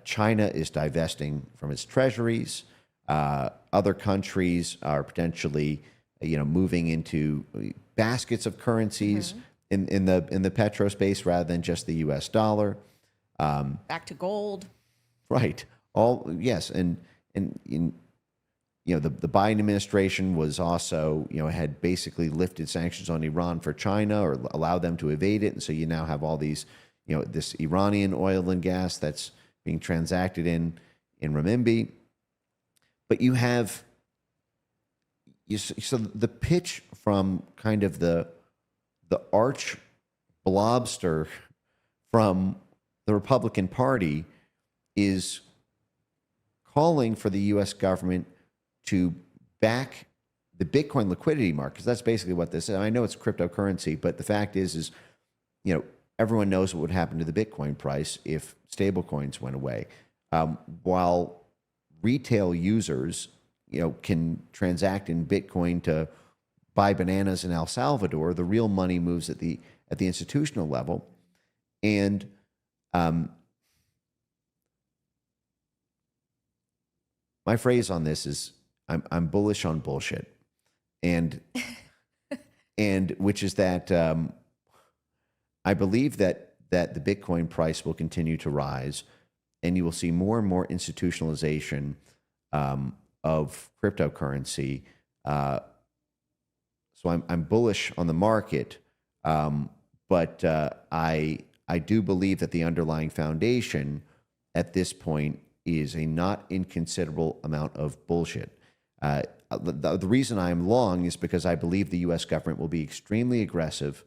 China is divesting from its treasuries. Other countries are potentially, moving into baskets of currencies in the petro space rather than just the U.S. dollar. Back to gold. Right. Yes, and the Biden administration was also, had basically lifted sanctions on Iran for China or allowed them to evade it, and so you now have all these, this Iranian oil and gas that's being transacted in renminbi. But you have, so the pitch from kind of the arch blobster from the Republican Party is calling for the U.S. government to back the Bitcoin liquidity market, because that's basically what this is. I know it's cryptocurrency, but the fact is, everyone knows what would happen to the Bitcoin price if stablecoins went away. While retail users, can transact in Bitcoin to buy bananas in El Salvador, the real money moves at the institutional level, and my phrase on this is I'm bullish on bullshit, and which is that I believe that the Bitcoin price will continue to rise, and you will see more and more institutionalization of cryptocurrency. So I'm bullish on the market, but I do believe that the underlying foundation at this point is a not inconsiderable amount of bullshit. The reason I'm long is because I believe the U.S. government will be extremely aggressive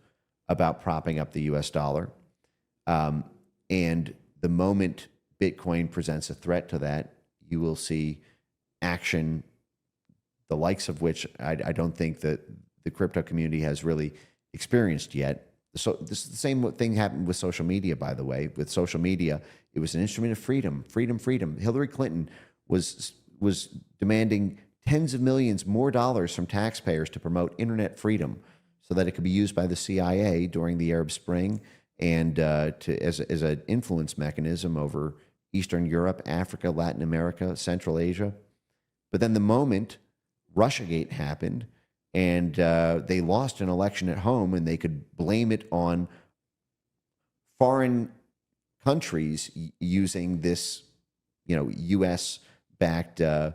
about propping up the U.S. dollar. And the moment Bitcoin presents a threat to that, you will see action, the likes of which I don't think that the crypto community has really experienced yet. So this is the same thing happened with social media, by the way. With social media, it was an instrument of freedom. Hillary Clinton was demanding tens of millions more dollars from taxpayers to promote internet freedom so that it could be used by the CIA during the Arab Spring and as an influence mechanism over Eastern Europe, Africa, Latin America, Central Asia. But then the moment Russiagate happened and they lost an election at home and they could blame it on foreign countries using this, U.S.-backed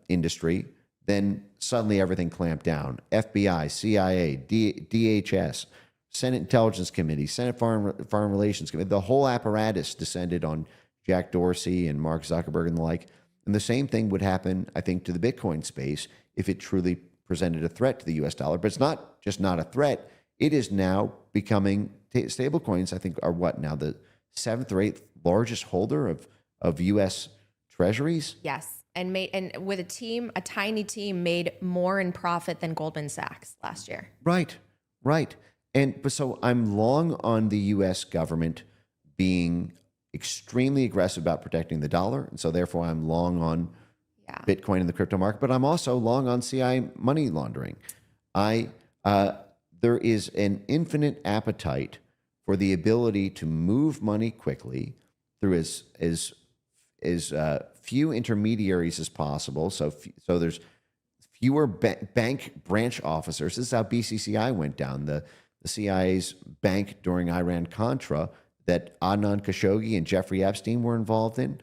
industry, then suddenly everything clamped down. FBI, CIA, DHS, Senate Intelligence Committee, Senate Foreign Relations Committee, the whole apparatus descended on Jack Dorsey and Mark Zuckerberg and the like. And the same thing would happen, I think, to the Bitcoin space if it truly presented a threat to the U.S. dollar. But it's not just not a threat. It is now becoming, stablecoins, I think, are what now, the 7th or 8th largest holder of U.S. treasuries? Yes. And with a tiny team, made more in profit than Goldman Sachs last year. Right. But so I'm long on the U.S. government being extremely aggressive about protecting the dollar, and so therefore I'm long on Bitcoin in the crypto market. But I'm also long on CIA money laundering. There is an infinite appetite for the ability to move money quickly through as few intermediaries as possible. So there's fewer bank branch officers. This is how BCCI went down. The CIA's bank during Iran-Contra that Adnan Khashoggi and Jeffrey Epstein were involved in.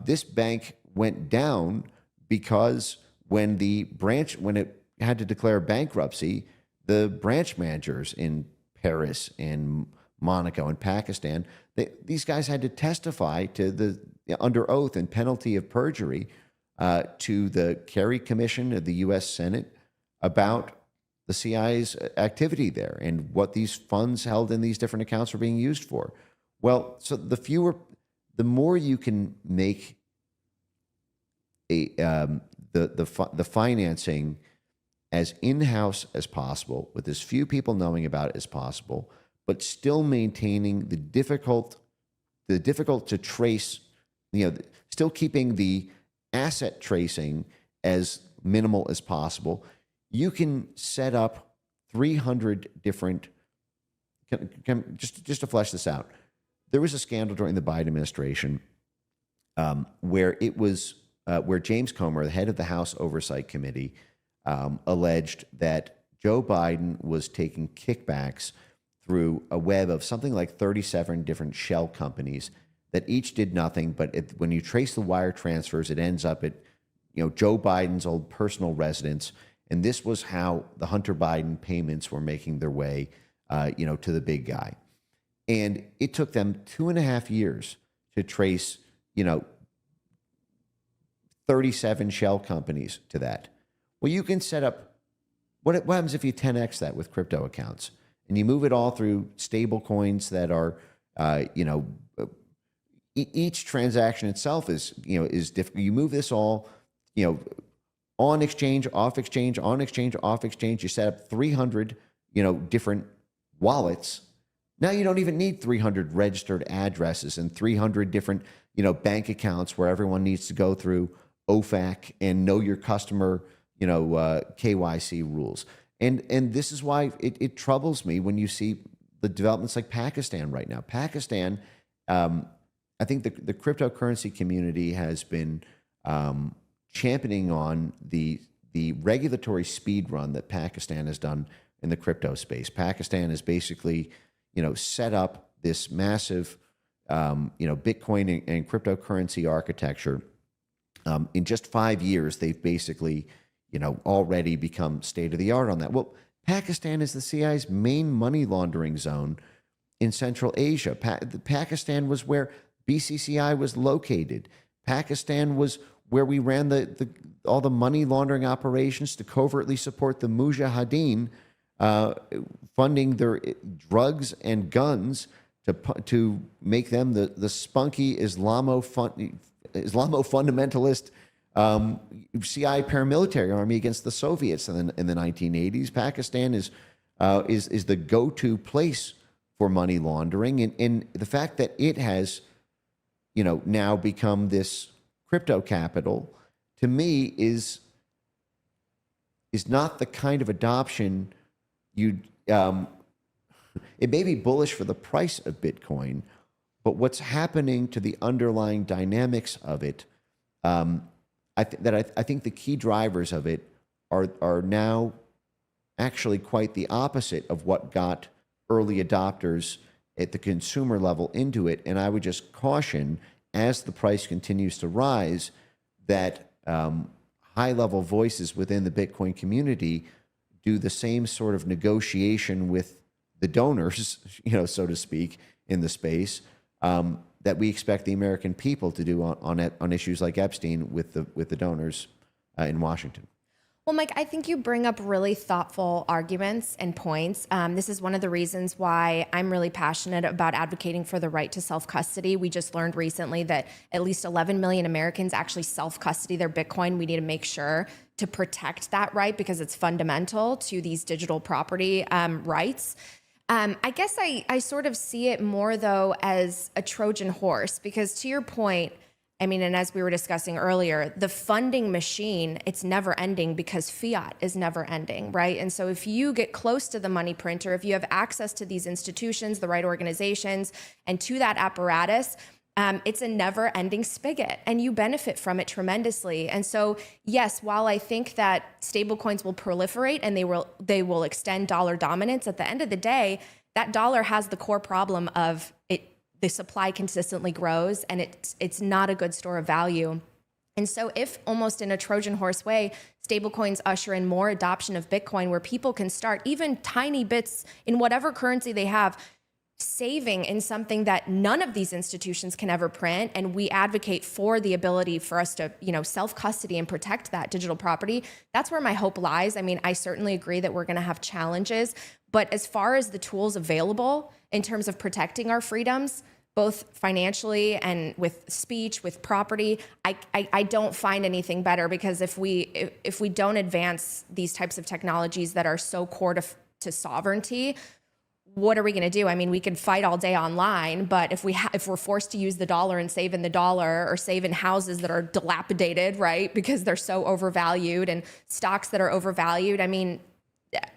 This bank went down because when it had to declare bankruptcy, the branch managers in Paris and Monaco and Pakistan, these guys had to testify to under oath and penalty of perjury to the Kerry Commission of the U.S. Senate about the CIA's activity there and what these funds held in these different accounts were being used for. Well, so the more you can make the financing as in-house as possible, with as few people knowing about it as possible, but still maintaining the difficult to trace, still keeping the asset tracing as minimal as possible. You can set up 300 different. Just to flesh this out, there was a scandal during the Biden administration where James Comer, the head of the House Oversight Committee, alleged that Joe Biden was taking kickbacks through a web of something like 37 different shell companies that each did nothing, but when you trace the wire transfers, it ends up at Joe Biden's old personal residence. And this was how the Hunter Biden payments were making their way, to the big guy. And it took them 2.5 years to trace, 37 shell companies to that. Well, you can set up, what happens if you 10x that with crypto accounts? And you move it all through stable coins that are, each transaction itself is different. You move this all, on exchange, off exchange, on exchange, off exchange. You set up 300, different wallets. Now you don't even need 300 registered addresses and 300 different, bank accounts where everyone needs to go through OFAC and know your customer, KYC rules. And this is why it troubles me when you see the developments like Pakistan right now. Pakistan, I think the cryptocurrency community has been championing on the regulatory speed run that Pakistan has done in the crypto space. Pakistan has basically, set up this massive, Bitcoin and cryptocurrency architecture. In just 5 years, they've basically, already become state of the art on that. Well, Pakistan is the CIA's main money laundering zone in Central Asia. Pakistan was where BCCI was located. Pakistan was where we ran all the money laundering operations to covertly support the Mujahideen, funding their drugs and guns to make them the spunky Islamo-fundamentalist CIA paramilitary army against the Soviets in the 1980s. Pakistan is the go-to place for money laundering, and the fact that it has, now become this crypto capital, to me is not the kind of adoption it may be bullish for the price of Bitcoin, but what's happening to the underlying dynamics of it, I think the key drivers of it are now actually quite the opposite of what got early adopters at the consumer level into it. And I would just caution, as the price continues to rise, that high-level voices within the Bitcoin community do the same sort of negotiation with the donors, so to speak, in the space, that we expect the American people to do on issues like Epstein with the donors in Washington. Well, Mike, I think you bring up really thoughtful arguments and points. This is one of the reasons why I'm really passionate about advocating for the right to self-custody. We just learned recently that at least 11 million Americans actually self-custody their Bitcoin. We need to make sure to protect that right because it's fundamental to these digital property rights. I guess I sort of see it more, though, as a Trojan horse, because to your point, I mean, and as we were discussing earlier, the funding machine, it's never ending because fiat is never ending, right? And so if you get close to the money printer, if you have access to these institutions, the right organizations, and to that apparatus, it's a never ending spigot and you benefit from it tremendously. And so, yes, while I think that stablecoins will proliferate and they will extend dollar dominance, at the end of the day, that dollar has the core problem of the supply consistently grows and it's not a good store of value. And so if almost in a Trojan horse way, stablecoins usher in more adoption of Bitcoin where people can start even tiny bits in whatever currency they have, saving in something that none of these institutions can ever print, and we advocate for the ability for us to, self-custody and protect that digital property, that's where my hope lies. I mean, I certainly agree that we're going to have challenges, but as far as the tools available in terms of protecting our freedoms, both financially and with speech, with property, I don't find anything better, because if we don't advance these types of technologies that are so core to sovereignty, what are we going to do? I mean, we can fight all day online, but if we're forced to use the dollar and save in the dollar, or save in houses that are dilapidated, right, because they're so overvalued, and stocks that are overvalued, I mean,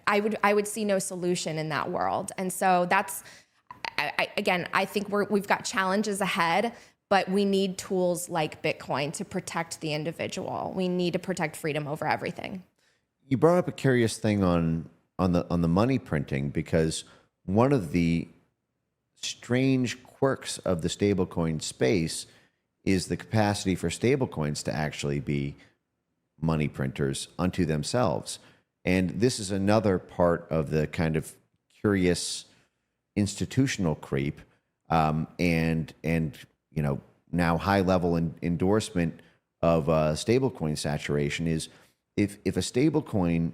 I would see no solution in that world. And so that's, I think we've got challenges ahead, but we need tools like Bitcoin to protect the individual. We need to protect freedom over everything. You brought up a curious thing on the money printing, because one of the strange quirks of the stablecoin space is the capacity for stablecoins to actually be money printers unto themselves. And this is another part of the kind of curious institutional creep, and now high level endorsement of stablecoin saturation is if a stablecoin,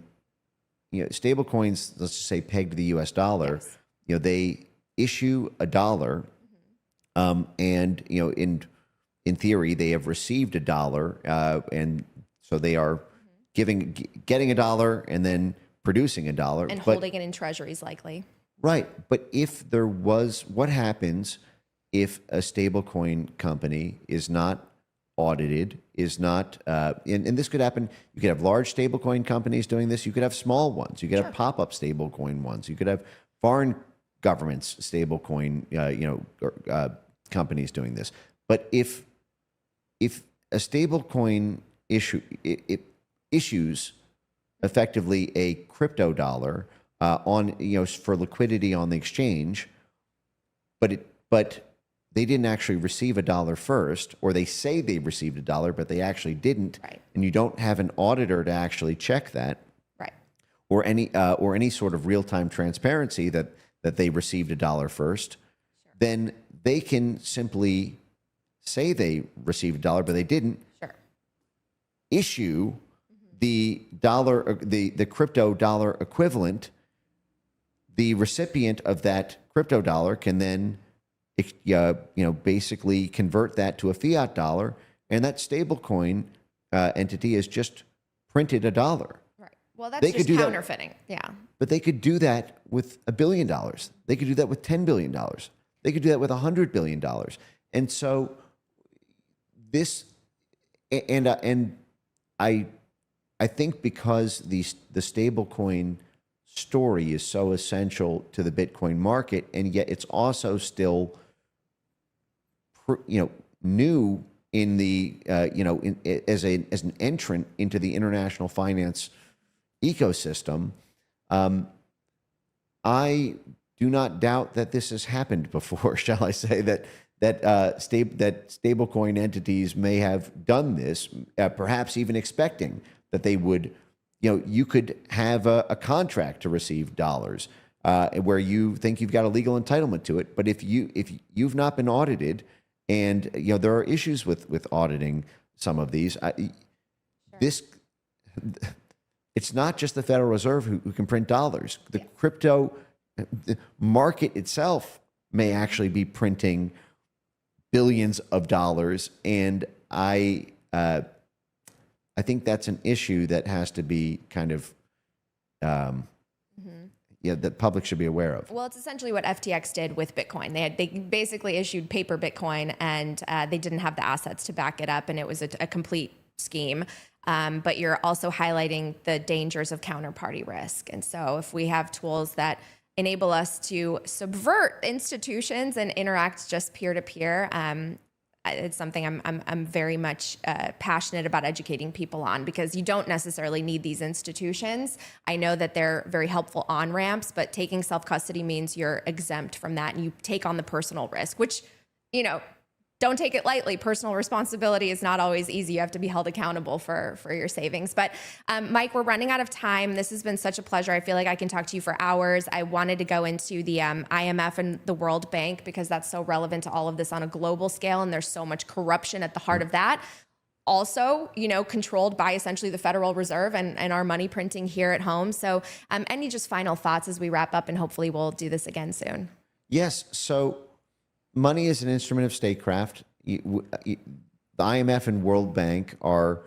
stablecoins, let's just say pegged to the U.S. dollar, Yes. They issue a dollar, and in theory they have received a dollar, and so they are getting a dollar and then producing a dollar And holding it in treasuries, likely. Right. But if there was, what happens if a stablecoin company is not audited, is not, and this could happen, you could have large stablecoin companies doing this, you could have small ones, you could have pop-up stablecoin ones, you could have foreign governments stablecoin, companies doing this. But if a stablecoin issues effectively a crypto dollar, for liquidity on the exchange, but they didn't actually receive a dollar first, or they say they received a dollar, but they actually didn't, Right. and you don't have an auditor to actually check that, Right. or any sort of real-time transparency that they received a dollar first, then they can simply say they received a dollar, but they didn't. Sure. Issue the dollar, the crypto dollar equivalent. The recipient of that crypto dollar can then, basically convert that to a fiat dollar, and that stablecoin entity has just printed a dollar. Right. Well, that's They could just do that- counterfeiting. Yeah. But they could do that with $1 billion. They could do that with $10 billion. They could do that with $100 billion. And so this, and I think because the stablecoin story is so essential to the Bitcoin market, and yet it's also still, new in the, as an entrant into the international finance ecosystem. I do not doubt that this has happened before. Shall I say that stablecoin entities may have done this, perhaps even expecting that they would. You could have a contract to receive dollars, where you think you've got a legal entitlement to it, but if you've not been audited, and there are issues with auditing some of these, it's not just the Federal Reserve who can print dollars. The crypto market itself may actually be printing billions of dollars, and I think that's an issue that has to be kind of, the public should be aware of. Well, it's essentially what FTX did with Bitcoin. They basically issued paper Bitcoin, and they didn't have the assets to back it up, and it was a complete scheme. But you're also highlighting the dangers of counterparty risk. And so if we have tools that enable us to subvert institutions and interact just peer-to-peer, it's something I'm very much passionate about educating people on, because you don't necessarily need these institutions. I know that they're very helpful on-ramps, but taking self-custody means you're exempt from that, and you take on the personal risk, which, don't take it lightly. Personal responsibility is not always easy. You have to be held accountable for your savings. But Mike, we're running out of time. This has been such a pleasure. I feel like I can talk to you for hours. I wanted to go into the IMF and the World Bank because that's so relevant to all of this on a global scale, and there's so much corruption at the heart of that. Also, controlled by essentially the Federal Reserve and our money printing here at home. So any just final thoughts as we wrap up, and hopefully we'll do this again soon. Yes. So money is an instrument of statecraft. The IMF and World Bank are,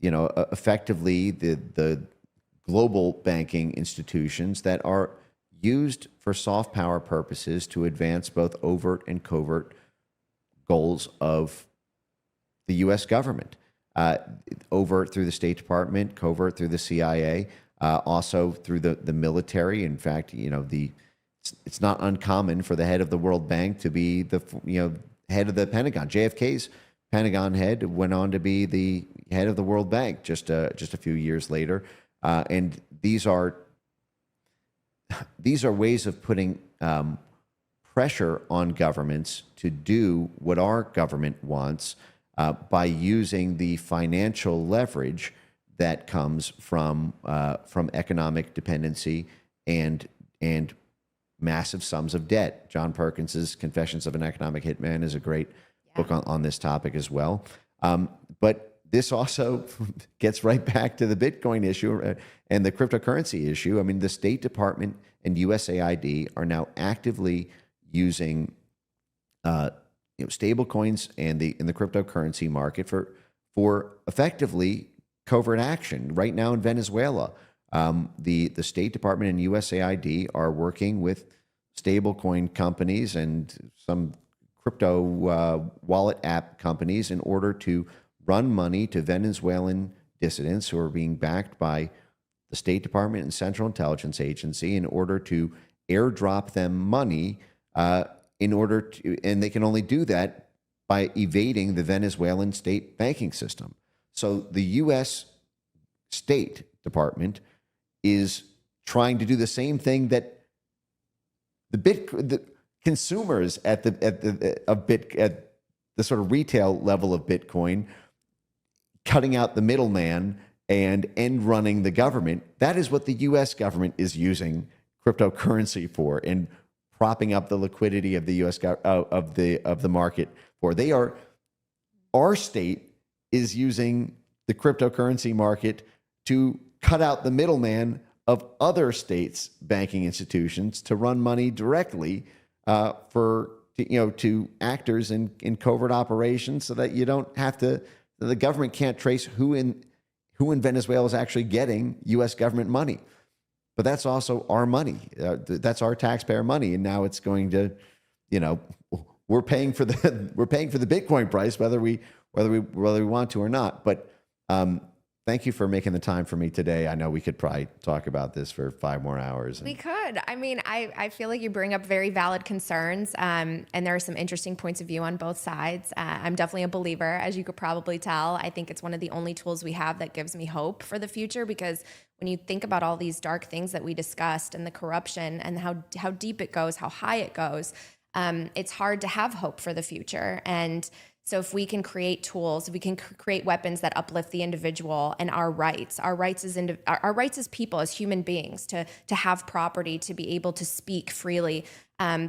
effectively the global banking institutions that are used for soft power purposes to advance both overt and covert goals of the U.S. government. Overt through the State Department, covert through the CIA, also through the military. In fact, it's not uncommon for the head of the World Bank to be the head of the Pentagon. JFK's Pentagon head went on to be the head of the World Bank just a few years later. And these are ways of putting pressure on governments to do what our government wants by using the financial leverage that comes from economic dependency and massive sums of debt. John Perkins's Confessions of an Economic Hitman is a great book on this topic as well. But this also gets right back to the Bitcoin issue and the cryptocurrency issue. I mean, the State Department and USAID are now actively using stable coins and the cryptocurrency market for effectively covert action. Right now in Venezuela, the State Department and USAID are working with stablecoin companies and some crypto wallet app companies in order to run money to Venezuelan dissidents who are being backed by the State Department and Central Intelligence Agency in order to airdrop them money and they can only do that by evading the Venezuelan state banking system. So the U.S. State Department is trying to do the same thing that the consumers at the sort of retail level of Bitcoin, cutting out the middleman and end running the government. That is what the U.S. government is using cryptocurrency for, and propping up the liquidity of the U.S. of the market for. Our state is using the cryptocurrency market to cut out the middleman of other states' banking institutions to run money directly to actors in covert operations, so that you don't have to. The government can't trace who in Venezuela is actually getting U.S. government money. But that's also our money. That's our taxpayer money, and now it's going to, we're paying for the Bitcoin price, whether we want to or not. But thank you for making the time for me today. I know we could probably talk about this for 5 more hours. We could. I mean, I feel like you bring up very valid concerns, and there are some interesting points of view on both sides. I'm definitely a believer, as you could probably tell. I think it's one of the only tools we have that gives me hope for the future, because when you think about all these dark things that we discussed and the corruption and how deep it goes, how high it goes, it's hard to have hope for the future. And so if we can create tools, if we can create weapons that uplift the individual and our rights as people, as human beings, to have property, to be able to speak freely,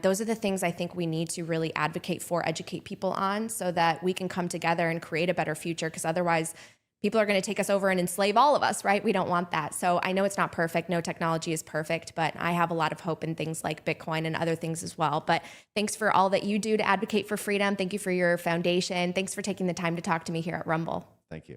those are the things I think we need to really advocate for, educate people on, so that we can come together and create a better future. Because otherwise, people are going to take us over and enslave all of us, right? We don't want that. So I know it's not perfect. No technology is perfect, but I have a lot of hope in things like Bitcoin and other things as well. But thanks for all that you do to advocate for freedom. Thank you for your foundation. Thanks for taking the time to talk to me here at Rumble. Thank you.